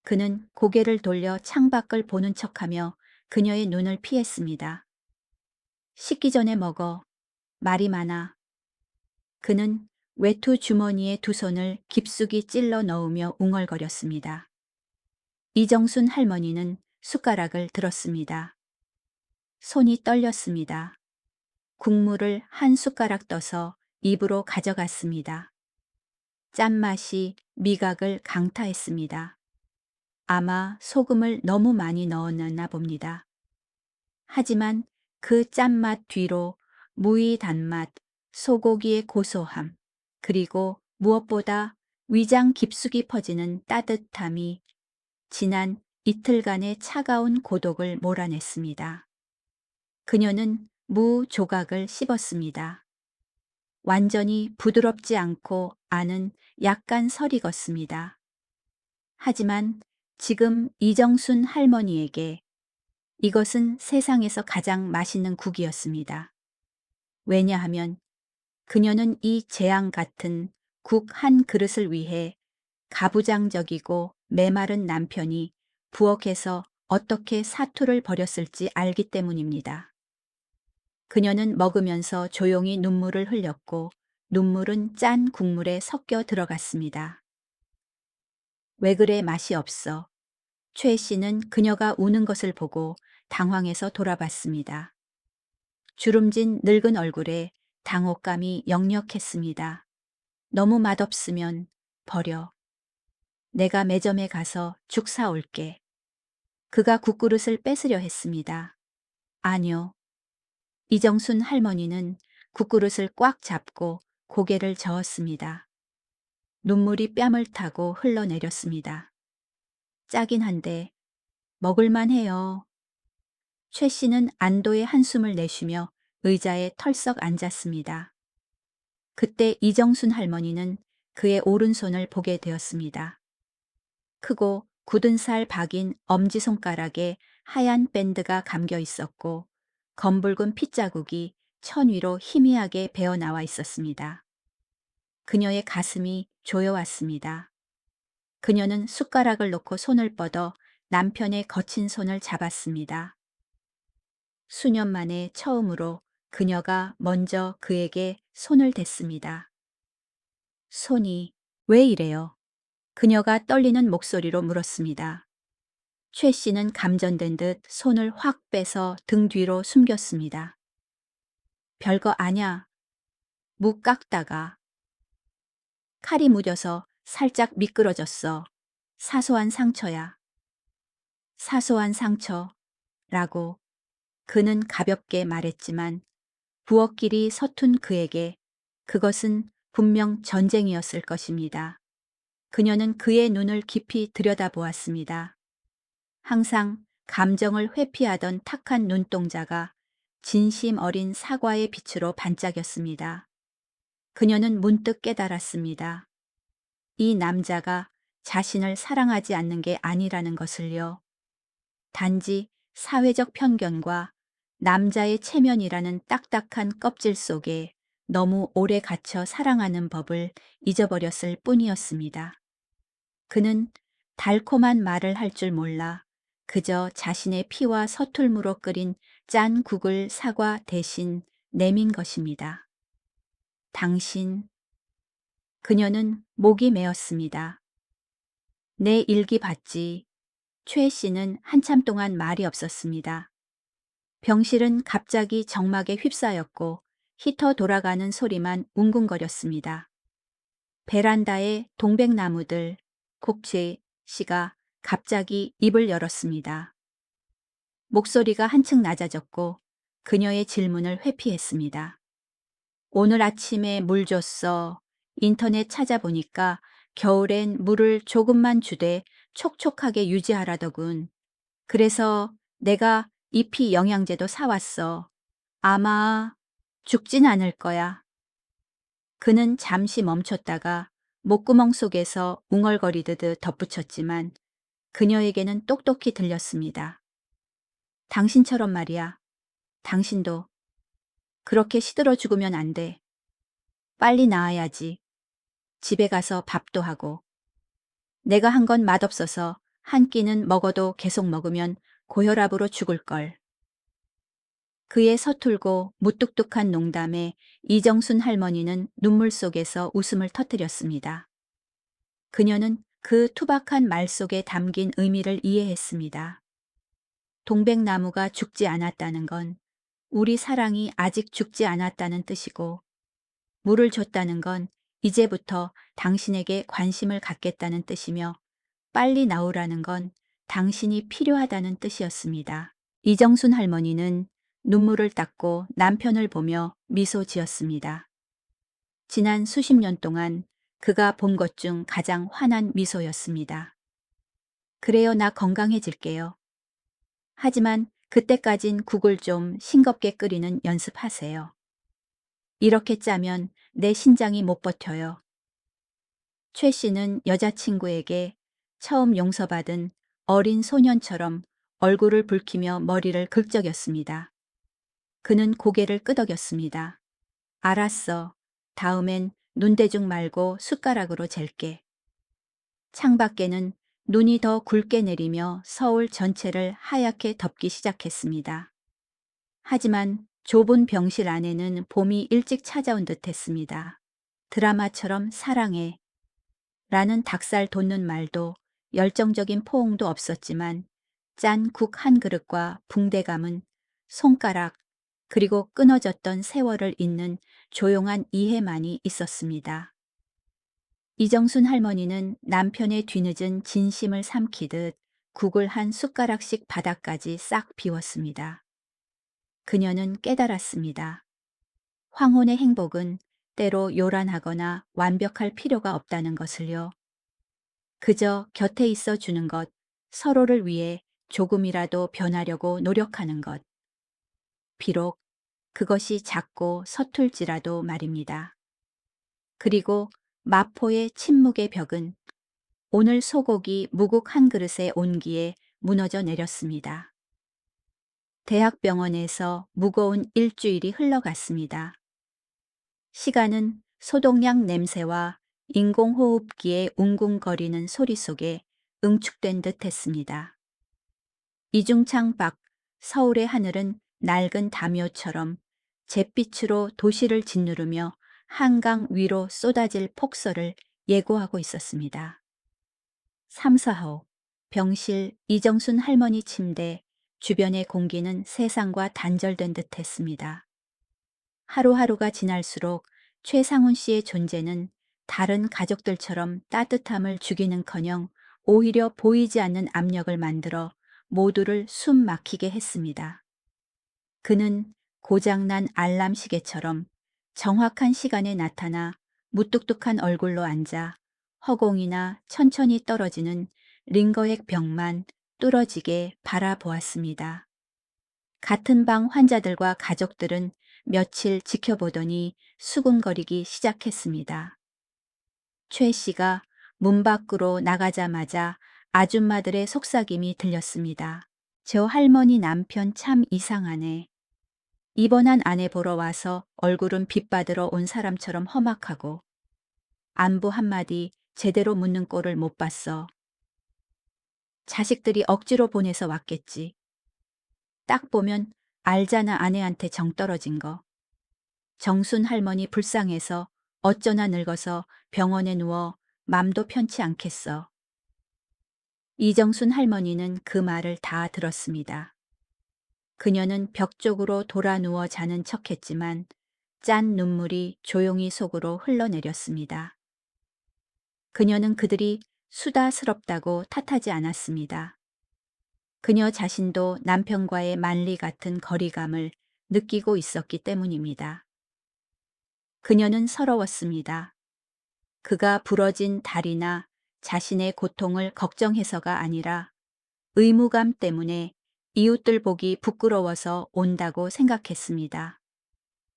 그는 고개를 돌려 창밖을 보는 척하며 그녀의 눈을 피했습니다. 식기 전에 먹어. 말이 많아. 그는 외투 주머니에 두 손을 깊숙이 찔러 넣으며 웅얼거렸습니다. 이정순 할머니는 숟가락을 들었습니다. 손이 떨렸습니다. 국물을 한 숟가락 떠서 입으로 가져갔습니다. 짠맛이 미각을 강타했습니다. 아마 소금을 너무 많이 넣었나 봅니다. 하지만 그 짠맛 뒤로 무의 단맛, 소고기의 고소함, 그리고 무엇보다 위장 깊숙이 퍼지는 따뜻함이 지난 이틀간의 차가운 고독을 몰아냈습니다. 그녀는 무 조각을 씹었습니다. 완전히 부드럽지 않고 안은 약간 설익었습니다. 하지만 지금 이정순 할머니에게 이것은 세상에서 가장 맛있는 국이었습니다. 왜냐하면 그녀는 이 재앙 같은 국 한 그릇을 위해 가부장적이고 메마른 남편이 부엌에서 어떻게 사투를 벌였을지 알기 때문입니다. 그녀는 먹으면서 조용히 눈물을 흘렸고 눈물은 짠 국물에 섞여 들어갔습니다. 왜 그래 맛이 없어? 최 씨는 그녀가 우는 것을 보고 당황해서 돌아봤습니다. 주름진 늙은 얼굴에 당혹감이 역력했습니다. 너무 맛없으면 버려. 내가 매점에 가서 죽 사올게. 그가 국그릇을 뺏으려 했습니다. 아니요. 이정순 할머니는 국그릇을 꽉 잡고 고개를 저었습니다. 눈물이 뺨을 타고 흘러내렸습니다. 짜긴 한데 먹을만 해요. 최 씨는 안도의 한숨을 내쉬며 의자에 털썩 앉았습니다. 그때 이정순 할머니는 그의 오른손을 보게 되었습니다. 크고 굳은 살 박인 엄지손가락에 하얀 밴드가 감겨 있었고 검붉은 핏자국이 천 위로 희미하게 배어나와 있었습니다. 그녀의 가슴이 조여왔습니다. 그녀는 숟가락을 놓고 손을 뻗어 남편의 거친 손을 잡았습니다. 수년 만에 처음으로 그녀가 먼저 그에게 손을 댔습니다. 손이 왜 이래요? 그녀가 떨리는 목소리로 물었습니다. 최 씨는 감전된 듯 손을 확 빼서 등 뒤로 숨겼습니다. 별거 아냐. 무 깎다가. 칼이 무뎌서 살짝 미끄러졌어. 사소한 상처야. 사소한 상처라고 그는 가볍게 말했지만 부엌길이 서툰 그에게 그것은 분명 전쟁이었을 것입니다. 그녀는 그의 눈을 깊이 들여다보았습니다. 항상 감정을 회피하던 탁한 눈동자가 진심 어린 사과의 빛으로 반짝였습니다. 그녀는 문득 깨달았습니다. 이 남자가 자신을 사랑하지 않는 게 아니라는 것을요. 단지 사회적 편견과 남자의 체면이라는 딱딱한 껍질 속에 너무 오래 갇혀 사랑하는 법을 잊어버렸을 뿐이었습니다. 그는 달콤한 말을 할 줄 몰라 그저 자신의 피와 서툴무로 끓인 짠 국을 사과 대신 내민 것입니다. 당신. 그녀는 목이 메었습니다. 내 일기 봤지. 최 씨는 한참 동안 말이 없었습니다. 병실은 갑자기 정막에 휩싸였고 히터 돌아가는 소리만 웅궁거렸습니다. 베란다의 동백나무들, 곡채 씨가 갑자기 입을 열었습니다. 목소리가 한층 낮아졌고 그녀의 질문을 회피했습니다. 오늘 아침에 물 줬어. 인터넷 찾아보니까 겨울엔 물을 조금만 주되 촉촉하게 유지하라더군. 그래서 내가 잎이 영양제도 사왔어. 아마 죽진 않을 거야. 그는 잠시 멈췄다가 목구멍 속에서 웅얼거리듯 덧붙였지만 그녀에게는 똑똑히 들렸습니다. 당신처럼 말이야. 당신도 그렇게 시들어 죽으면 안 돼. 빨리 나아야지. 집에 가서 밥도 하고. 내가 한 건 맛없어서 한 끼는 먹어도 계속 먹으면 고혈압으로 죽을 걸. 그의 서툴고 무뚝뚝한 농담에 이정순 할머니는 눈물 속에서 웃음을 터뜨렸습니다. 그녀는 그 투박한 말 속에 담긴 의미를 이해했습니다. 동백나무가 죽지 않았다는 건 우리 사랑이 아직 죽지 않았다는 뜻이고, 물을 줬다는 건 이제부터 당신에게 관심을 갖겠다는 뜻이며, 빨리 나오라는 건 당신이 필요하다는 뜻이었습니다. 이정순 할머니는 눈물을 닦고 남편을 보며 미소 지었습니다. 지난 수십 년 동안 그가 본 것 중 가장 환한 미소였습니다. 그래요, 나 건강해질게요. 하지만 그때까진 국을 좀 싱겁게 끓이는 연습하세요. 이렇게 짜면 내 신장이 못 버텨요. 최 씨는 여자친구에게 처음 용서받은 어린 소년처럼 얼굴을 붉히며 머리를 긁적였습니다. 그는 고개를 끄덕였습니다. 알았어. 다음엔 눈대중 말고 숟가락으로 잴게. 창밖에는 눈이 더 굵게 내리며 서울 전체를 하얗게 덮기 시작했습니다. 하지만 좁은 병실 안에는 봄이 일찍 찾아온 듯 했습니다. 드라마처럼 사랑해 라는 닭살 돋는 말도 열정적인 포옹도 없었지만 짠 국 한 그릇과 붕대감은 손가락 그리고 끊어졌던 세월을 잇는 조용한 이해만이 있었습니다. 이정순 할머니는 남편의 뒤늦은 진심을 삼키듯 국을 한 숟가락씩 바닥까지 싹 비웠습니다. 그녀는 깨달았습니다. 황혼의 행복은 때로 요란하거나 완벽할 필요가 없다는 것을요. 그저 곁에 있어 주는 것, 서로를 위해 조금이라도 변하려고 노력하는 것. 비록 그것이 작고 서툴지라도 말입니다. 그리고 마포의 침묵의 벽은 오늘 소고기 무국 한 그릇의 온기에 무너져 내렸습니다. 대학병원에서 무거운 일주일이 흘러갔습니다. 시간은 소독약 냄새와 인공호흡기의 웅궁거리는 소리 속에 응축된 듯 했습니다. 이중창 밖 서울의 하늘은 낡은 담요처럼 잿빛으로 도시를 짓누르며 한강 위로 쏟아질 폭설을 예고하고 있었습니다. 3, 4호 병실 이정순 할머니 침대 주변의 공기는 세상과 단절된 듯 했습니다. 하루하루가 지날수록 최상훈 씨의 존재는 다른 가족들처럼 따뜻함을 주기는커녕 오히려 보이지 않는 압력을 만들어 모두를 숨 막히게 했습니다. 그는 고장난 알람 시계처럼 정확한 시간에 나타나 무뚝뚝한 얼굴로 앉아 허공이나 천천히 떨어지는 링거액 병만 뚫어지게 바라보았습니다. 같은 방 환자들과 가족들은 며칠 지켜보더니 수군거리기 시작했습니다. 최 씨가 문 밖으로 나가자마자 아줌마들의 속삭임이 들렸습니다. 저 할머니 남편 참 이상하네. 입원한 아내 보러 와서 얼굴은 빛받으러 온 사람처럼 험악하고 안부 한마디 제대로 묻는 꼴을 못 봤어. 자식들이 억지로 보내서 왔겠지. 딱 보면 알잖아 아내한테 정 떨어진 거. 정순 할머니 불쌍해서 어쩌나 늙어서 병원에 누워 맘도 편치 않겠어. 이정순 할머니는 그 말을 다 들었습니다. 그녀는 벽 쪽으로 돌아 누워 자는 척했지만 짠 눈물이 조용히 속으로 흘러내렸습니다. 그녀는 그들이 수다스럽다고 탓하지 않았습니다. 그녀 자신도 남편과의 만리 같은 거리감을 느끼고 있었기 때문입니다. 그녀는 서러웠습니다. 그가 부러진 다리나 자신의 고통을 걱정해서가 아니라 의무감 때문에 이웃들 보기 부끄러워서 온다고 생각했습니다.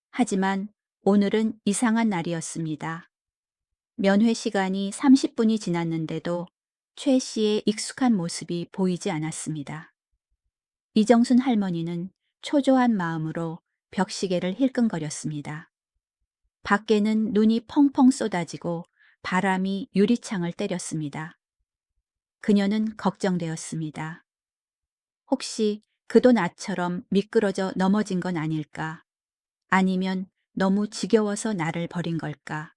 하지만 오늘은 이상한 날이었습니다. 면회 시간이 30분이 지났는데도 최 씨의 익숙한 모습이 보이지 않았습니다. 이정순 할머니는 초조한 마음으로 벽시계를 힐끔거렸습니다. 밖에는 눈이 펑펑 쏟아지고 바람이 유리창을 때렸습니다. 그녀는 걱정되었습니다. 혹시 그도 나처럼 미끄러져 넘어진 건 아닐까? 아니면 너무 지겨워서 나를 버린 걸까?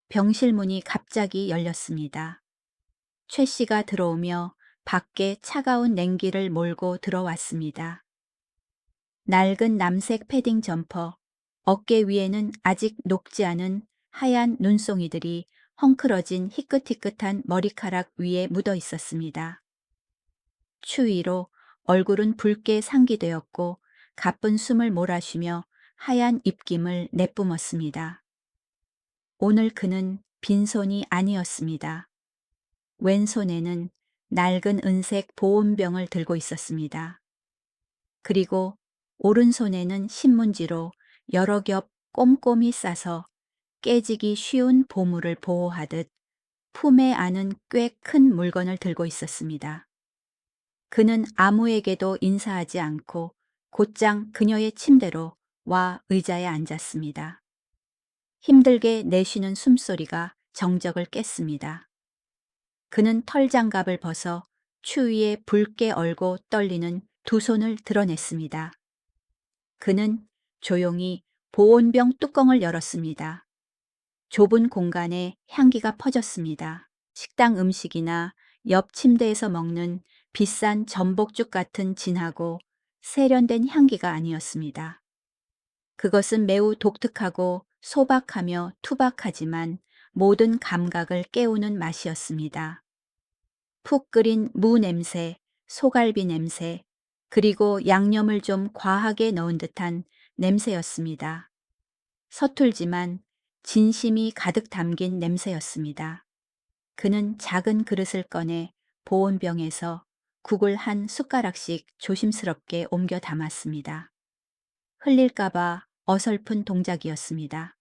병실 문이 갑자기 열렸습니다. 최 씨가 들어오며 밖에 차가운 냉기를 몰고 들어왔습니다. 낡은 남색 패딩 점퍼, 어깨 위에는 아직 녹지 않은 하얀 눈송이들이 헝클어진 희끗희끗한 머리카락 위에 묻어 있었습니다. 추위로 얼굴은 붉게 상기되었고 가쁜 숨을 몰아쉬며 하얀 입김을 내뿜었습니다. 오늘 그는 빈손이 아니었습니다. 왼손에는 낡은 은색 보온병을 들고 있었습니다. 그리고 오른손에는 신문지로 여러 겹 꼼꼼히 싸서 깨지기 쉬운 보물을 보호하듯 품에 안은 꽤 큰 물건을 들고 있었습니다. 그는 아무에게도 인사하지 않고 곧장 그녀의 침대로 와 의자에 앉았습니다. 힘들게 내쉬는 숨소리가 정적을 깼습니다. 그는 털장갑을 벗어 추위에 붉게 얼고 떨리는 두 손을 드러냈습니다. 그는 조용히 보온병 뚜껑을 열었습니다. 좁은 공간에 향기가 퍼졌습니다. 식당 음식이나 옆 침대에서 먹는 비싼 전복죽 같은 진하고 세련된 향기가 아니었습니다. 그것은 매우 독특하고 소박하며 투박하지만 모든 감각을 깨우는 맛이었습니다. 푹 끓인 무 냄새, 소갈비 냄새, 그리고 양념을 좀 과하게 넣은 듯한 냄새였습니다. 서툴지만 진심이 가득 담긴 냄새였습니다. 그는 작은 그릇을 꺼내 보온병에서 국을 한 숟가락씩 조심스럽게 옮겨 담았습니다. 흘릴까봐 어설픈 동작이었습니다.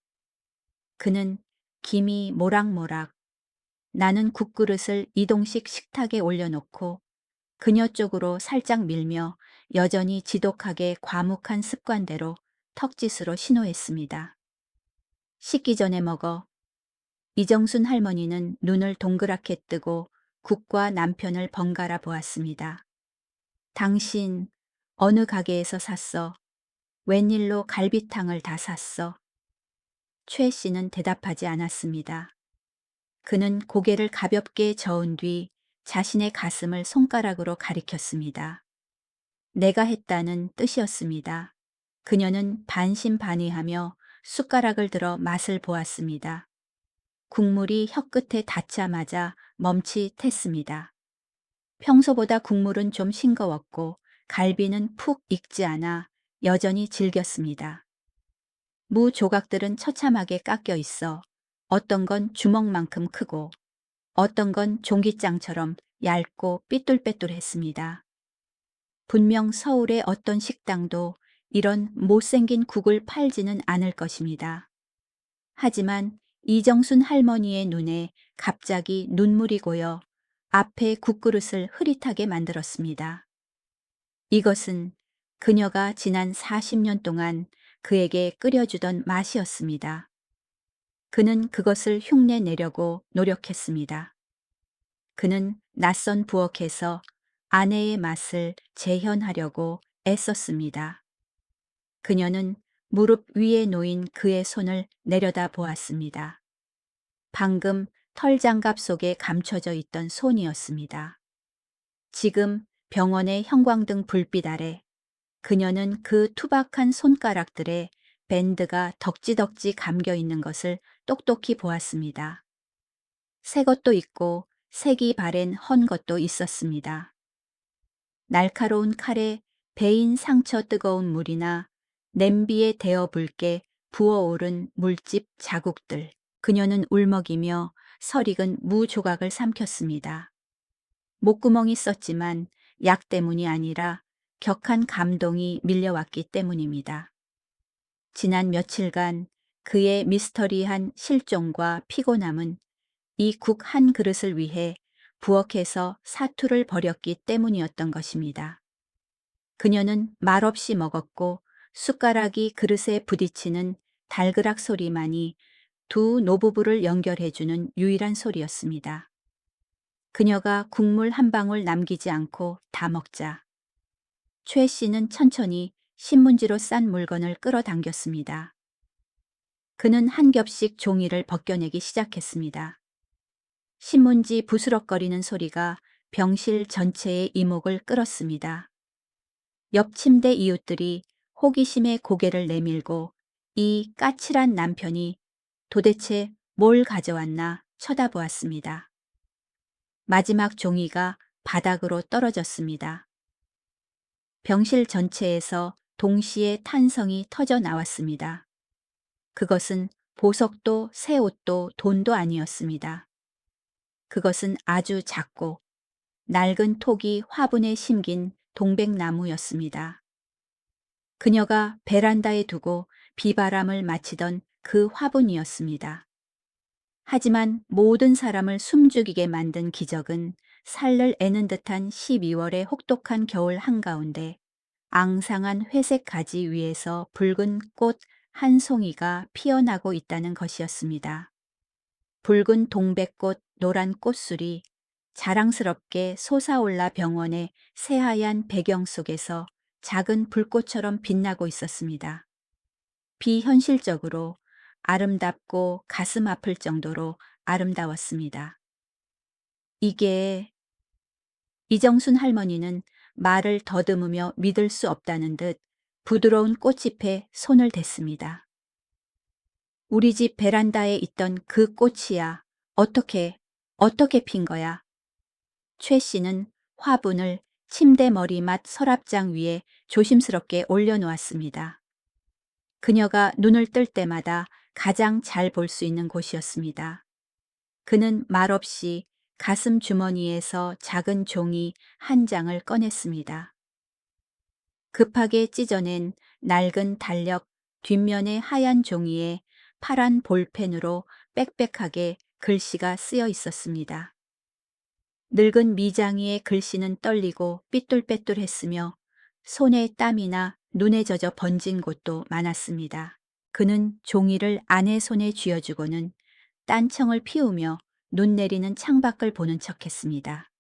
그는 김이 모락모락 나는 국그릇을 이동식 식탁에 올려놓고 그녀 쪽으로 살짝 밀며 여전히 지독하게 과묵한 습관대로 턱짓으로 신호했습니다. 식기 전에 먹어. 이정순 할머니는 눈을 동그랗게 뜨고 국과 남편을 번갈아 보았습니다. 당신 어느 가게에서 샀어? 웬일로 갈비탕을 다 샀어? 최 씨는 대답하지 않았습니다. 그는 고개를 가볍게 저은 뒤 자신의 가슴을 손가락으로 가리켰습니다. 내가 했다는 뜻이었습니다. 그녀는 반신반의하며 숟가락을 들어 맛을 보았습니다. 국물이 혀끝에 닿자마자 멈칫했습니다. 평소보다 국물은 좀 싱거웠고 갈비는 푹 익지 않아 여전히 질겼습니다. 무 조각들은 처참하게 깎여 있어 어떤 건 주먹만큼 크고 어떤 건 종깃장처럼 얇고 삐뚤빼뚤했습니다. 분명 서울의 어떤 식당도 이런 못생긴 국을 팔지는 않을 것입니다. 하지만 이정순 할머니의 눈에 갑자기 눈물이 고여 앞에 국그릇을 흐릿하게 만들었습니다. 이것은 그녀가 지난 40년 동안 그에게 끓여주던 맛이었습니다. 그는 그것을 흉내 내려고 노력했습니다. 그는 낯선 부엌에서 아내의 맛을 재현하려고 애썼습니다. 그녀는 무릎 위에 놓인 그의 손을 내려다 보았습니다. 방금 털장갑 속에 감춰져 있던 손이었습니다. 지금 병원의 형광등 불빛 아래 그녀는 그 투박한 손가락들에 밴드가 덕지덕지 감겨 있는 것을 똑똑히 보았습니다. 새 것도 있고 색이 바랜 헌 것도 있었습니다. 날카로운 칼에 베인 상처 뜨거운 물이나 냄비에 데워 붉게 부어오른 물집 자국들. 그녀는 울먹이며 설익은 무 조각을 삼켰습니다. 목구멍이 썼지만 약 때문이 아니라 격한 감동이 밀려왔기 때문입니다. 지난 며칠간 그의 미스터리한 실종과 피곤함은 이 국 한 그릇을 위해 부엌에서 사투를 벌였기 때문이었던 것입니다. 그녀는 말없이 먹었고 숟가락이 그릇에 부딪히는 달그락 소리만이 두 노부부를 연결해주는 유일한 소리였습니다. 그녀가 국물 한 방울 남기지 않고 다 먹자 최 씨는 천천히 신문지로 싼 물건을 끌어당겼습니다. 그는 한 겹씩 종이를 벗겨내기 시작했습니다. 신문지 부스럭거리는 소리가 병실 전체의 이목을 끌었습니다. 옆 침대 이웃들이 호기심에 고개를 내밀고 이 까칠한 남편이 도대체 뭘 가져왔나 쳐다보았습니다. 마지막 종이가 바닥으로 떨어졌습니다. 병실 전체에서 동시에 탄성이 터져 나왔습니다. 그것은 보석도 새 옷도 돈도 아니었습니다. 그것은 아주 작고 낡은 톡이 화분에 심긴 동백나무였습니다. 그녀가 베란다에 두고 비바람을 맞히던 그 화분이었습니다. 하지만 모든 사람을 숨죽이게 만든 기적은 살를 애는 듯한 12월의 혹독한 겨울 한가운데 앙상한 회색 가지 위에서 붉은 꽃 한 송이가 피어나고 있다는 것이었습니다. 붉은 동백꽃, 노란 꽃술이 자랑스럽게 솟아올라 병원의 새하얀 배경 속에서 작은 불꽃처럼 빛나고 있었습니다. 비현실적으로 아름답고 가슴 아플 정도로 아름다웠습니다. 이게 이정순 할머니는 말을 더듬으며 믿을 수 없다는 듯 부드러운 꽃잎에 손을 댔습니다. 우리 집 베란다에 있던 그 꽃이야. 어떻게 핀 거야? 최 씨는 화분을 침대 머리맡 서랍장 위에 조심스럽게 올려놓았습니다. 그녀가 눈을 뜰 때마다 가장 잘 볼 수 있는 곳이었습니다. 그는 말없이 가슴 주머니에서 작은 종이 한 장을 꺼냈습니다. 급하게 찢어낸 낡은 달력 뒷면의 하얀 종이에 파란 볼펜으로 빽빽하게 글씨가 쓰여 있었습니다. 늙은 미장이의 글씨는 떨리고 삐뚤빼뚤했으며 손에 땀이나 눈에 젖어 번진 곳도 많았습니다. 그는 종이를 아내 손에 쥐어주고는 딴청을 피우며 눈 내리는 창밖을 보는 척했습니다.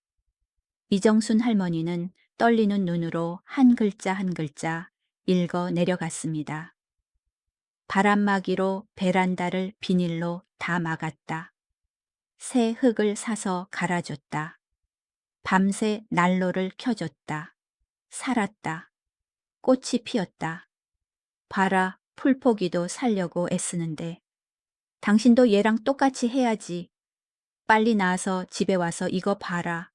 이정순 할머니는 떨리는 눈으로 한 글자 한 글자 읽어 내려갔습니다. 바람막이로 베란다를 비닐로 다 막았다. 새 흙을 사서 갈아줬다. 밤새 난로를 켜줬다. 살았다. 꽃이 피었다. 봐라, 풀포기도 살려고 애쓰는데. 당신도 얘랑 똑같이 해야지. 빨리 나와서 집에 와서 이거 봐라.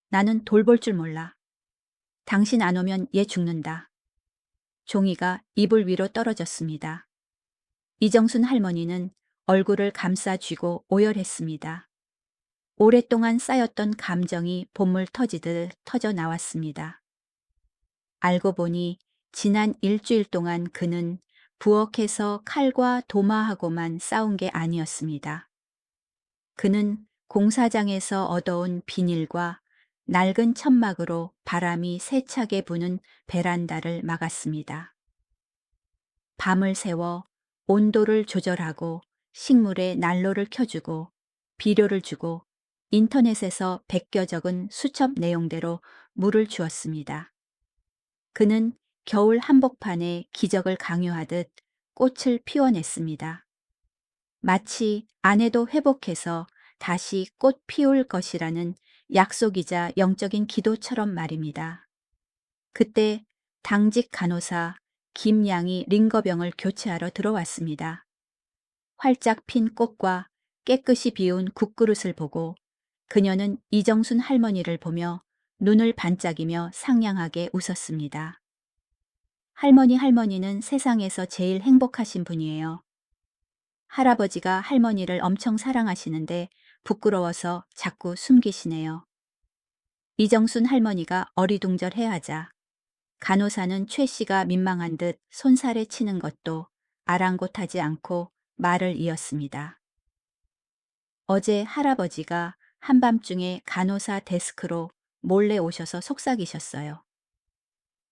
나는 돌볼 줄 몰라. 당신 안 오면 얘 죽는다. 종이가 이불 위로 떨어졌습니다. 이정순 할머니는 얼굴을 감싸 쥐고 오열했습니다. 오랫동안 쌓였던 감정이 봇물 터지듯 터져 나왔습니다. 알고 보니 지난 일주일 동안 그는 부엌에서 칼과 도마하고만 싸운 게 아니었습니다. 그는 공사장에서 얻어온 비닐과 낡은 천막으로 바람이 세차게 부는 베란다를 막았습니다. 밤을 새워 온도를 조절하고 식물에 난로를 켜주고 비료를 주고 인터넷에서 베껴 적은 수첩 내용대로 물을 주었습니다. 그는 겨울 한복판에 기적을 강요하듯 꽃을 피워냈습니다. 마치 아내도 회복해서 다시 꽃 피울 것이라는 약속이자 영적인 기도처럼 말입니다. 그때 당직 간호사 김양이 링거병을 교체하러 들어왔습니다. 활짝 핀 꽃과 깨끗이 비운 국그릇을 보고 그녀는 이정순 할머니를 보며 눈을 반짝이며 상냥하게 웃었습니다. 할머니는 세상에서 제일 행복하신 분이에요. 할아버지가 할머니를 엄청 사랑하시는데 부끄러워서 자꾸 숨기시네요. 이정순 할머니가 어리둥절해하자 간호사는 최 씨가 민망한 듯 손살에 치는 것도 아랑곳하지 않고 말을 이었습니다. 어제 할아버지가 한밤중에 간호사 데스크로 몰래 오셔서 속삭이셨어요.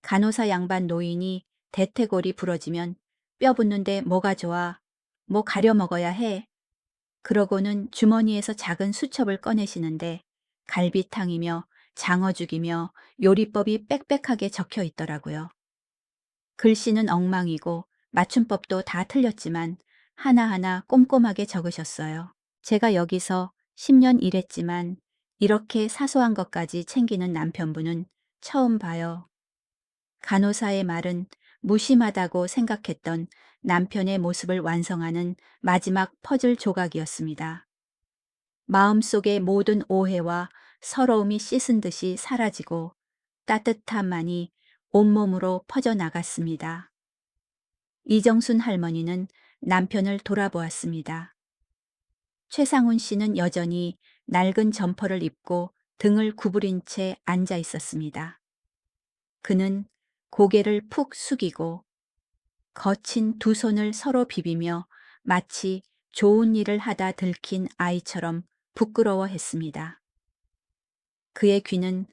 간호사 양반 노인이 대퇴골이 부러지면 뼈 붙는데 뭐가 좋아? 뭐 가려 먹어야 해? 그러고는 주머니에서 작은 수첩을 꺼내시는데 갈비탕이며 장어죽이며 요리법이 빽빽하게 적혀 있더라고요. 글씨는 엉망이고 맞춤법도 다 틀렸지만 하나하나 꼼꼼하게 적으셨어요. 제가 여기서 10년 일했지만 이렇게 사소한 것까지 챙기는 남편분은 처음 봐요. 간호사의 말은 무심하다고 생각했던 남편의 모습을 완성하는 마지막 퍼즐 조각이었습니다. 마음속의 모든 오해와 서러움이 씻은 듯이 사라지고 따뜻함만이 온몸으로 퍼져나갔습니다. 이정순 할머니는 남편을 돌아보았습니다. 최상훈 씨는 여전히 낡은 점퍼를 입고 등을 구부린 채 앉아 있었습니다. 그는 고개를 푹 숙이고 거친 두 손을 서로 비비며 마치 좋은 일을 하다 들킨 아이처럼 부끄러워했습니다. 그의 귀는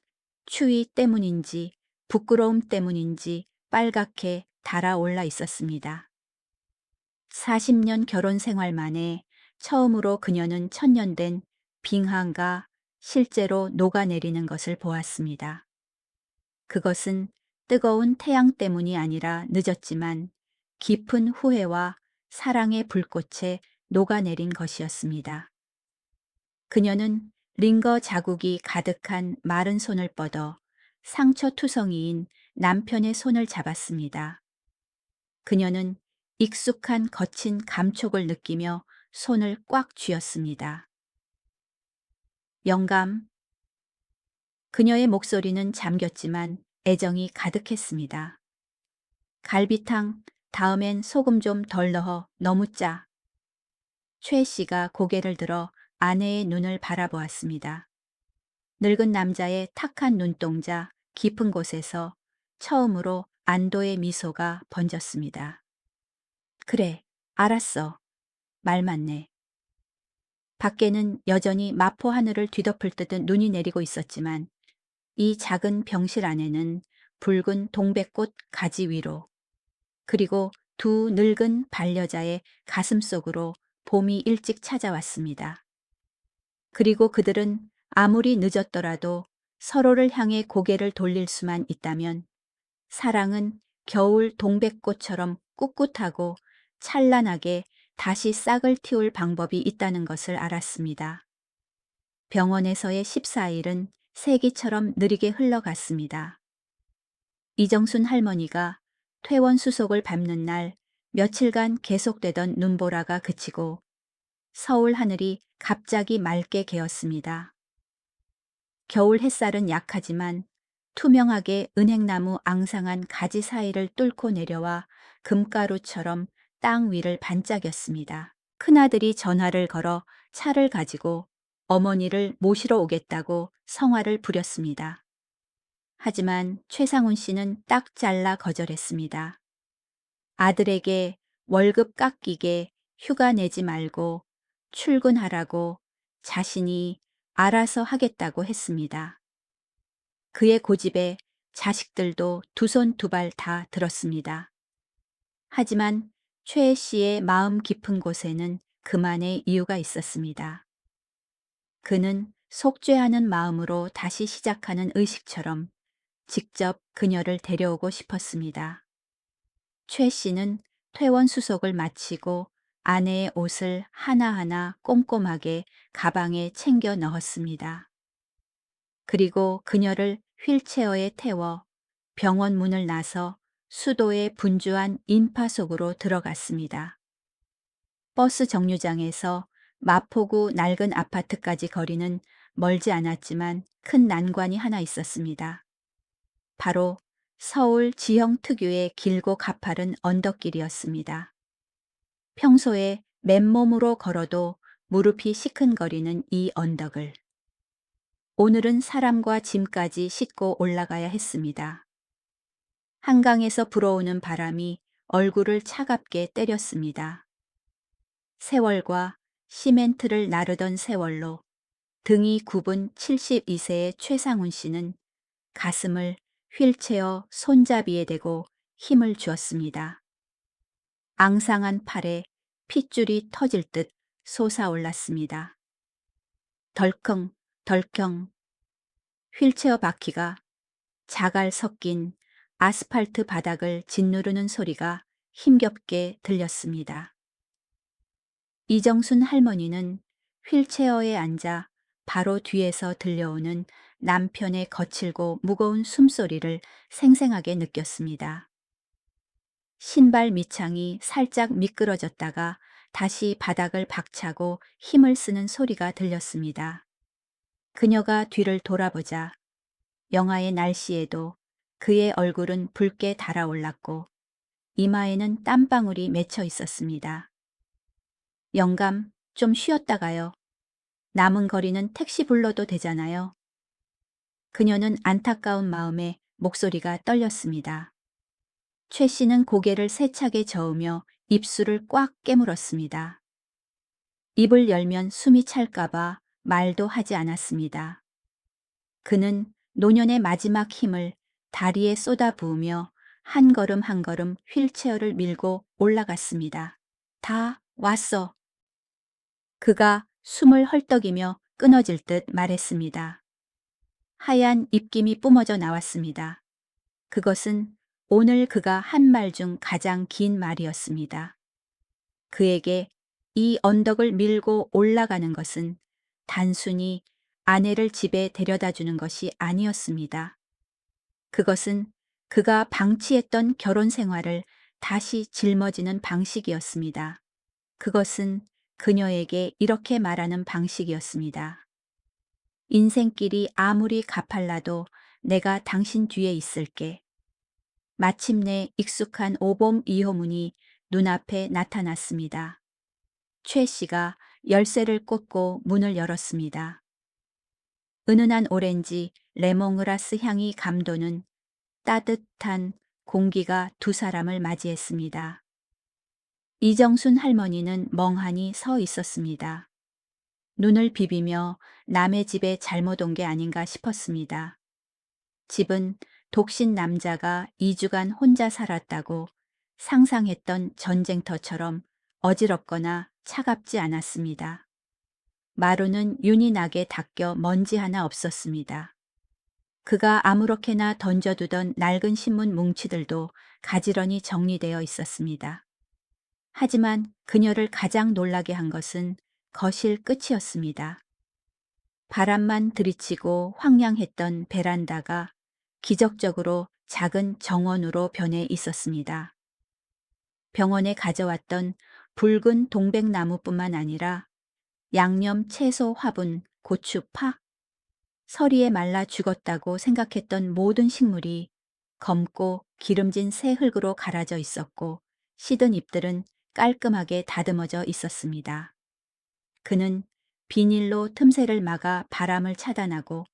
추위 때문인지 부끄러움 때문인지 빨갛게 달아올라 있었습니다. 40년 결혼 생활 만에 처음으로 그녀는 천년된 빙하가 실제로 녹아내리는 것을 보았습니다. 그것은 뜨거운 태양 때문이 아니라 늦었지만 깊은 후회와 사랑의 불꽃에 녹아내린 것이었습니다. 그녀는 링거 자국이 가득한 마른 손을 뻗어 상처투성이인 남편의 손을 잡았습니다. 그녀는 익숙한 거친 감촉을 느끼며 손을 꽉 쥐었습니다. 영감. 그녀의 목소리는 잠겼지만 애정이 가득했습니다. 갈비탕, 다음엔 소금 좀 덜 넣어. 너무 짜. 최 씨가 고개를 들어 아내의 눈을 바라보았습니다. 늙은 남자의 탁한 눈동자 깊은 곳에서 처음으로 안도의 미소가 번졌습니다. 그래, 알았어. 말 맞네. 밖에는 여전히 마포 하늘을 뒤덮을 듯은 눈이 내리고 있었지만 이 작은 병실 안에는 붉은 동백꽃 가지 위로 그리고 두 늙은 반려자의 가슴 속으로 봄이 일찍 찾아왔습니다. 그리고 그들은 아무리 늦었더라도 서로를 향해 고개를 돌릴 수만 있다면 사랑은 겨울 동백꽃처럼 꿋꿋하고 찬란하게 다시 싹을 틔울 방법이 있다는 것을 알았습니다. 병원에서의 14일은 세기처럼 느리게 흘러갔습니다. 이정순 할머니가 퇴원 수속을 밟는 날 며칠간 계속되던 눈보라가 그치고 서울 하늘이 갑자기 맑게 개었습니다. 겨울 햇살은 약하지만 투명하게 은행나무 앙상한 가지 사이를 뚫고 내려와 금가루처럼 땅 위를 반짝였습니다. 큰아들이 전화를 걸어 차를 가지고 어머니를 모시러 오겠다고 성화를 부렸습니다. 하지만 최상훈 씨는 딱 잘라 거절했습니다. 아들에게 월급 깎이게 휴가 내지 말고 출근하라고 자신이 알아서 하겠다고 했습니다. 그의 고집에 자식들도 두 손 두 발 다 들었습니다. 하지만 최 씨의 마음 깊은 곳에는 그만의 이유가 있었습니다. 그는 속죄하는 마음으로 다시 시작하는 의식처럼 직접 그녀를 데려오고 싶었습니다. 최 씨는 퇴원 수속을 마치고 아내의 옷을 하나하나 꼼꼼하게 가방에 챙겨 넣었습니다. 그리고 그녀를 휠체어에 태워 병원 문을 나서 수도의 분주한 인파 속으로 들어갔습니다. 버스 정류장에서 마포구 낡은 아파트까지 거리는 멀지 않았지만 큰 난관이 하나 있었습니다. 바로 서울 지형 특유의 길고 가파른 언덕길이었습니다. 평소에 맨몸으로 걸어도 무릎이 시큰거리는 이 언덕을 오늘은 사람과 짐까지 싣고 올라가야 했습니다. 한강에서 불어오는 바람이 얼굴을 차갑게 때렸습니다. 세월과 시멘트를 나르던 세월로 등이 굽은 72세의 최상훈 씨는 가슴을 휠체어 손잡이에 대고 힘을 주었습니다. 앙상한 팔에 핏줄이 터질 듯 솟아올랐습니다. 덜컹, 덜컹. 휠체어 바퀴가 자갈 섞인 아스팔트 바닥을 짓누르는 소리가 힘겹게 들렸습니다. 이정순 할머니는 휠체어에 앉아 바로 뒤에서 들려오는 남편의 거칠고 무거운 숨소리를 생생하게 느꼈습니다. 신발 밑창이 살짝 미끄러졌다가 다시 바닥을 박차고 힘을 쓰는 소리가 들렸습니다. 그녀가 뒤를 돌아보자 영하의 날씨에도 그의 얼굴은 붉게 달아올랐고 이마에는 땀방울이 맺혀 있었습니다. 영감, 좀 쉬었다 가요. 남은 거리는 택시 불러도 되잖아요. 그녀는 안타까운 마음에 목소리가 떨렸습니다. 최 씨는 고개를 세차게 저으며 입술을 꽉 깨물었습니다. 입을 열면 숨이 찰까봐 말도 하지 않았습니다. 그는 노년의 마지막 힘을 다리에 쏟아부으며 한 걸음 한 걸음 휠체어를 밀고 올라갔습니다. 다 왔어. 그가 숨을 헐떡이며 끊어질 듯 말했습니다. 하얀 입김이 뿜어져 나왔습니다. 그것은 오늘 그가 한 말 중 가장 긴 말이었습니다. 그에게 이 언덕을 밀고 올라가는 것은 단순히 아내를 집에 데려다 주는 것이 아니었습니다. 그것은 그가 방치했던 결혼 생활을 다시 짊어지는 방식이었습니다. 그것은 그녀에게 이렇게 말하는 방식이었습니다. 인생길이 아무리 가팔라도 내가 당신 뒤에 있을게. 마침내 익숙한 오봄 2호문이 눈앞에 나타났습니다. 최 씨가 열쇠를 꽂고 문을 열었습니다. 은은한 오렌지, 레몬그라스 향이 감도는 따뜻한 공기가 두 사람을 맞이했습니다. 이정순 할머니는 멍하니 서 있었습니다. 눈을 비비며 남의 집에 잘못 온 게 아닌가 싶었습니다. 집은 독신 남자가 2주간 혼자 살았다고 상상했던 전쟁터처럼 어지럽거나 차갑지 않았습니다. 마루는 윤이 나게 닦여 먼지 하나 없었습니다. 그가 아무렇게나 던져두던 낡은 신문 뭉치들도 가지런히 정리되어 있었습니다. 하지만 그녀를 가장 놀라게 한 것은 거실 끝이었습니다. 바람만 들이치고 황량했던 베란다가 기적적으로 작은 정원으로 변해 있었습니다. 병원에 가져왔던 붉은 동백나무뿐만 아니라 양념 채소 화분, 고추, 파, 서리에 말라 죽었다고 생각했던 모든 식물이 검고 기름진 새 흙으로 갈아져 있었고 시든 잎들은 깔끔하게 다듬어져 있었습니다. 그는 비닐로 틈새를 막아 바람을 차단하고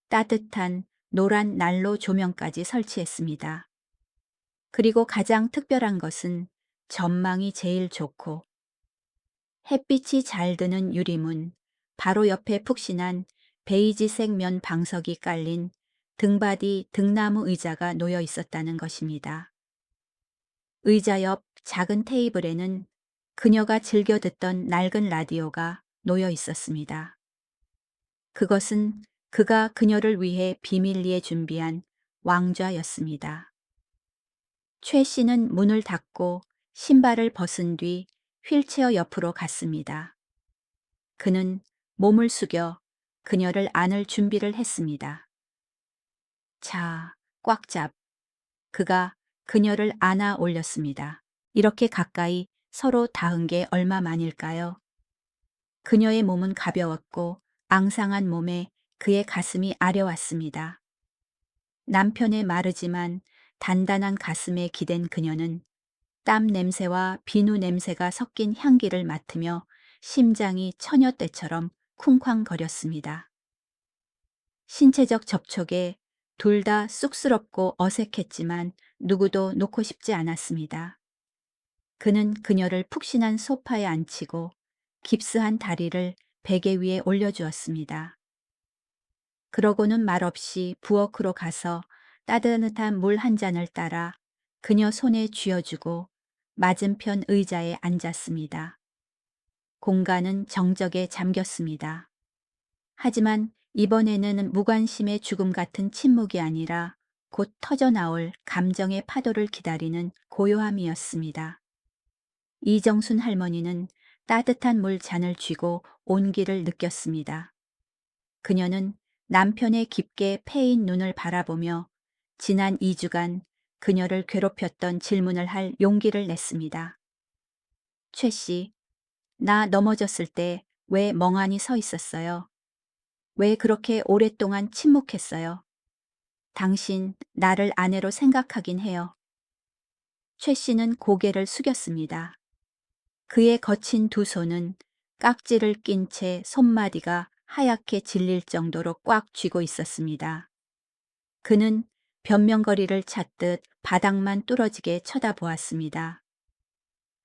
따뜻한 노란 난로 조명까지 설치했습니다. 그리고 가장 특별한 것은 전망이 제일 좋고 햇빛이 잘 드는 유리문, 바로 옆에 푹신한 베이지색 면 방석이 깔린 등받이 등나무 의자가 놓여 있었다는 것입니다. 의자 옆 작은 테이블에는 그녀가 즐겨 듣던 낡은 라디오가 놓여 있었습니다. 그것은 그가 그녀를 위해 비밀리에 준비한 왕좌였습니다. 최 씨는 문을 닫고 신발을 벗은 뒤 휠체어 옆으로 갔습니다. 그는 몸을 숙여 그녀를 안을 준비를 했습니다. 자, 꽉 잡. 그가 그녀를 안아 올렸습니다. 이렇게 가까이 서로 닿은 게 얼마 만일까요? 그녀의 몸은 가벼웠고 앙상한 몸에 그의 가슴이 아려왔습니다. 남편의 마르지만 단단한 가슴에 기댄 그녀는 땀 냄새와 비누 냄새가 섞인 향기를 맡으며 심장이 처녀떼처럼 쿵쾅거렸습니다. 신체적 접촉에 둘 다 쑥스럽고 어색했지만 누구도 놓고 싶지 않았습니다. 그는 그녀를 푹신한 소파에 앉히고 깁스한 다리를 베개 위에 올려주었습니다. 그러고는 말없이 부엌으로 가서 따뜻한 물 한 잔을 따라 그녀 손에 쥐어주고 맞은편 의자에 앉았습니다. 공간은 정적에 잠겼습니다. 하지만 이번에는 무관심의 죽음 같은 침묵이 아니라 곧 터져나올 감정의 파도를 기다리는 고요함이었습니다. 이정순 할머니는 따뜻한 물 잔을 쥐고 온기를 느꼈습니다. 그녀는 남편의 깊게 패인 눈을 바라보며 지난 2주간 그녀를 괴롭혔던 질문을 할 용기를 냈습니다. 최 씨, 나 넘어졌을 때 왜 멍하니 서 있었어요? 왜 그렇게 오랫동안 침묵했어요? 당신 나를 아내로 생각하긴 해요. 최 씨는 고개를 숙였습니다. 그의 거친 두 손은 깍지를 낀 채 손마디가 하얗게 질릴 정도로 꽉 쥐고 있었습니다. 그는 변명거리를 찾듯 바닥만 뚫어지게 쳐다보았습니다.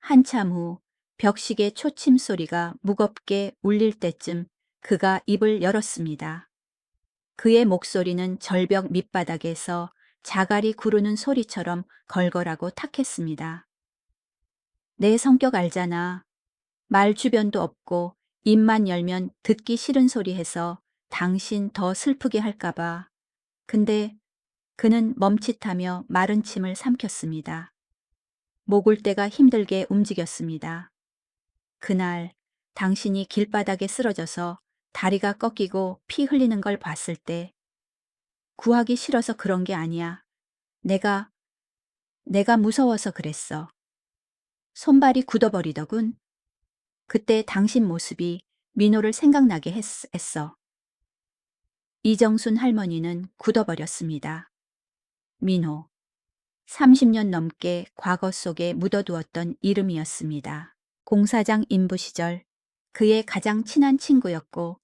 한참 후 벽식의 초침 소리가 무겁게 울릴 때쯤 그가 입을 열었습니다. 그의 목소리는 절벽 밑바닥에서 자갈이 구르는 소리처럼 걸걸하고 탁했습니다. 내 성격 알잖아. 말 주변도 없고 입만 열면 듣기 싫은 소리 해서 당신 더 슬프게 할까봐. 근데 그는 멈칫하며 마른 침을 삼켰습니다. 목울대가 힘들게 움직였습니다. 그날 당신이 길바닥에 쓰러져서 다리가 꺾이고 피 흘리는 걸 봤을 때 구하기 싫어서 그런 게 아니야. 내가 무서워서 그랬어. 손발이 굳어버리더군. 그때 당신 모습이 민호를 생각나게 했어. 이정순 할머니는 굳어버렸습니다. 민호. 30년 넘게 과거 속에 묻어두었던 이름이었습니다. 공사장 인부 시절 그의 가장 친한 친구였고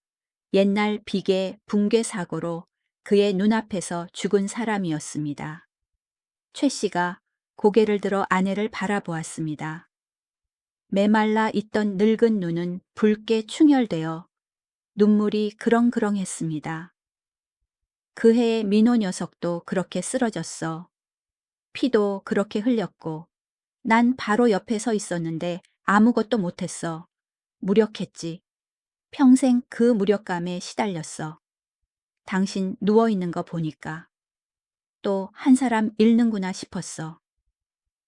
옛날 비계 붕괴 사고로 그의 눈앞에서 죽은 사람이었습니다. 최 씨가 고개를 들어 아내를 바라보았습니다. 메말라 있던 늙은 눈은 붉게 충혈되어 눈물이 그렁그렁했습니다. 그 해의 민호 녀석도 그렇게 쓰러졌어. 피도 그렇게 흘렸고 난 바로 옆에 서 있었는데 아무것도 못했어. 무력했지. 평생 그 무력감에 시달렸어. 당신 누워있는 거 보니까. 또 한 사람 잃는구나 싶었어.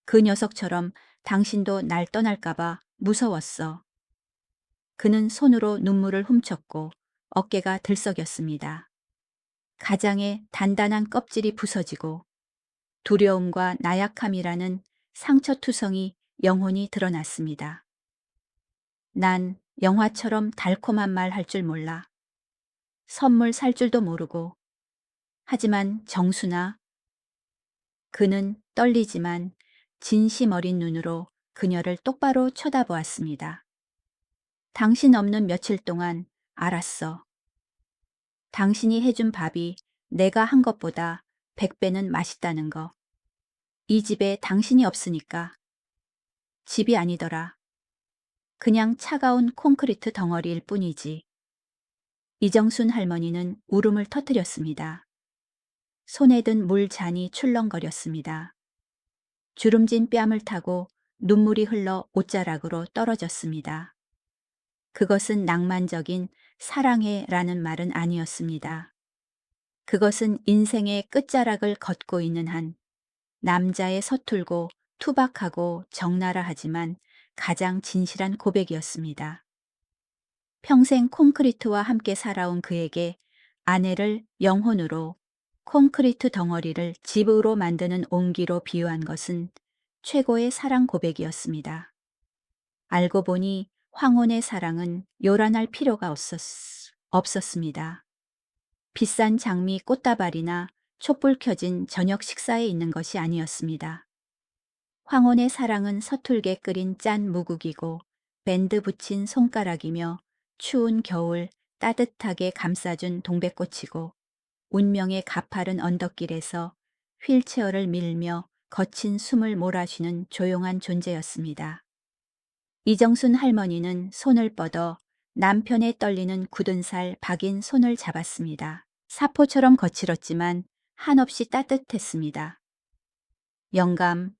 그 녀석처럼 당신도 날 떠날까봐 무서웠어. 그는 손으로 눈물을 훔쳤고 어깨가 들썩였습니다. 가장의 단단한 껍질이 부서지고 두려움과 나약함이라는 상처투성이 영혼이 드러났습니다. 난 영화처럼 달콤한 말 할 줄 몰라. 선물 살 줄도 모르고. 하지만 정수나 그는 떨리지만 진심 어린 눈으로 그녀를 똑바로 쳐다보았습니다. 당신 없는 며칠 동안 알았어. 당신이 해준 밥이 내가 한 것보다 100배는 맛있다는 거. 이 집에 당신이 없으니까. 집이 아니더라. 그냥 차가운 콘크리트 덩어리일 뿐이지. 이정순 할머니는 울음을 터뜨렸습니다. 손에 든 물잔이 출렁거렸습니다. 주름진 뺨을 타고 눈물이 흘러 옷자락으로 떨어졌습니다. 그것은 낭만적인 사랑해라는 말은 아니었습니다. 그것은 인생의 끝자락을 걷고 있는 한 남자의 서툴고 투박하고 적나라 하지만 가장 진실한 고백이었습니다. 평생 콘크리트와 함께 살아온 그에게 아내를 영혼으로 콘크리트 덩어리를 집으로 만드는 옹기로 비유한 것은 최고의 사랑 고백이었습니다. 알고 보니 황혼의 사랑은 요란할 필요가 없었습니다. 비싼 장미 꽃다발이나 촛불 켜진 저녁 식사에 있는 것이 아니었습니다. 황혼의 사랑은 서툴게 끓인 짠 무국이고 밴드 붙인 손가락이며 추운 겨울 따뜻하게 감싸준 동백꽃이고 운명의 가파른 언덕길에서 휠체어를 밀며 거친 숨을 몰아쉬는 조용한 존재였습니다. 이정순 할머니는 손을 뻗어 남편의 떨리는 굳은 살 박인 손을 잡았습니다. 사포처럼 거칠었지만 한없이 따뜻했습니다. 영감.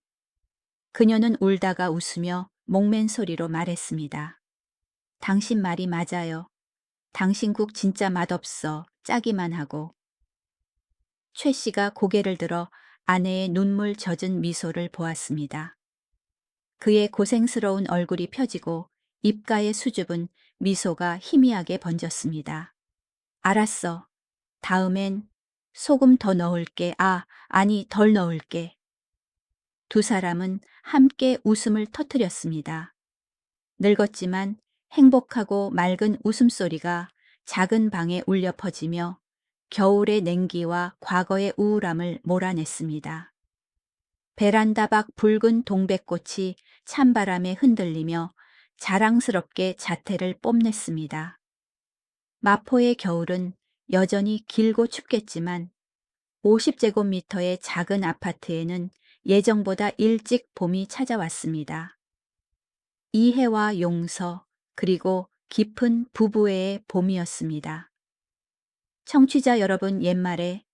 그녀는 울다가 웃으며 목맨 소리로 말했습니다. 당신 말이 맞아요. 당신 국 진짜 맛없어. 짜기만 하고. 최 씨가 고개를 들어 아내의 눈물 젖은 미소를 보았습니다. 그의 고생스러운 얼굴이 펴지고 입가의 수줍은 미소가 희미하게 번졌습니다. 알았어. 다음엔 소금 더 넣을게. 아니 덜 넣을게. 두 사람은 함께 웃음을 터뜨렸습니다. 늙었지만 행복하고 맑은 웃음소리가 작은 방에 울려 퍼지며 겨울의 냉기와 과거의 우울함을 몰아냈습니다. 베란다 밖 붉은 동백꽃이 찬바람에 흔들리며 자랑스럽게 자태를 뽐냈습니다. 마포의 겨울은 여전히 길고 춥겠지만 50제곱미터의 작은 아파트에는 예정보다 일찍 봄이 찾아왔습니다. 이해와 용서 그리고 깊은 부부애의 봄이었습니다. 청취자 여러분, 옛말에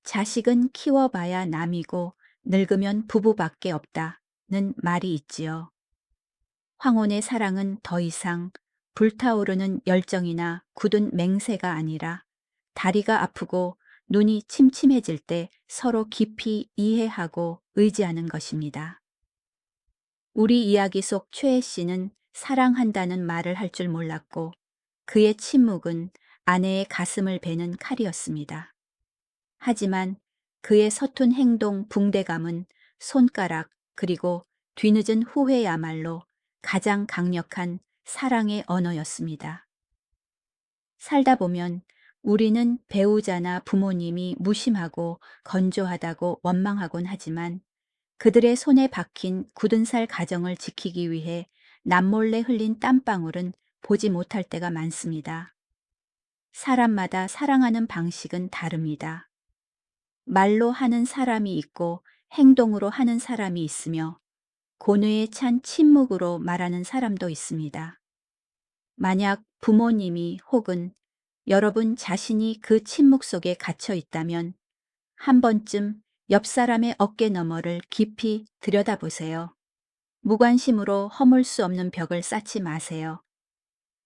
자식은 키워봐야 남이고 늙으면 부부밖에 없다는 말이 있지요. 황혼의 사랑은 더 이상 불타오르는 열정이나 굳은 맹세가 아니라 다리가 아프고 눈이 침침해질 때 서로 깊이 이해하고 의지하는 것입니다. 우리 이야기 속 최애 씨는 사랑한다는 말을 할 줄 몰랐고 그의 침묵은 아내의 가슴을 베는 칼이었습니다. 하지만 그의 서툰 행동 붕대감은 손가락 그리고 뒤늦은 후회야말로 가장 강력한 사랑의 언어였습니다. 살다 보면 우리는 배우자나 부모님이 무심하고 건조하다고 원망하곤 하지만 그들의 손에 박힌 굳은 살 가정을 지키기 위해 남몰래 흘린 땀방울은 보지 못할 때가 많습니다. 사람마다 사랑하는 방식은 다릅니다. 말로 하는 사람이 있고 행동으로 하는 사람이 있으며 고뇌에 찬 침묵으로 말하는 사람도 있습니다. 만약 부모님이 혹은 여러분 자신이 그 침묵 속에 갇혀 있다면 한 번쯤 옆 사람의 어깨 너머를 깊이 들여다보세요. 무관심으로 허물 수 없는 벽을 쌓지 마세요.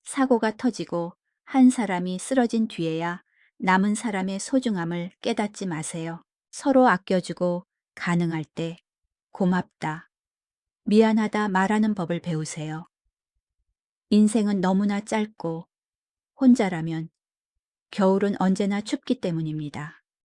사고가 터지고 한 사람이 쓰러진 뒤에야 남은 사람의 소중함을 깨닫지 마세요. 서로 아껴주고 가능할 때 고맙다, 미안하다 말하는 법을 배우세요. 인생은 너무나 짧고 혼자라면 겨울은 언제나 춥기 때문입니다.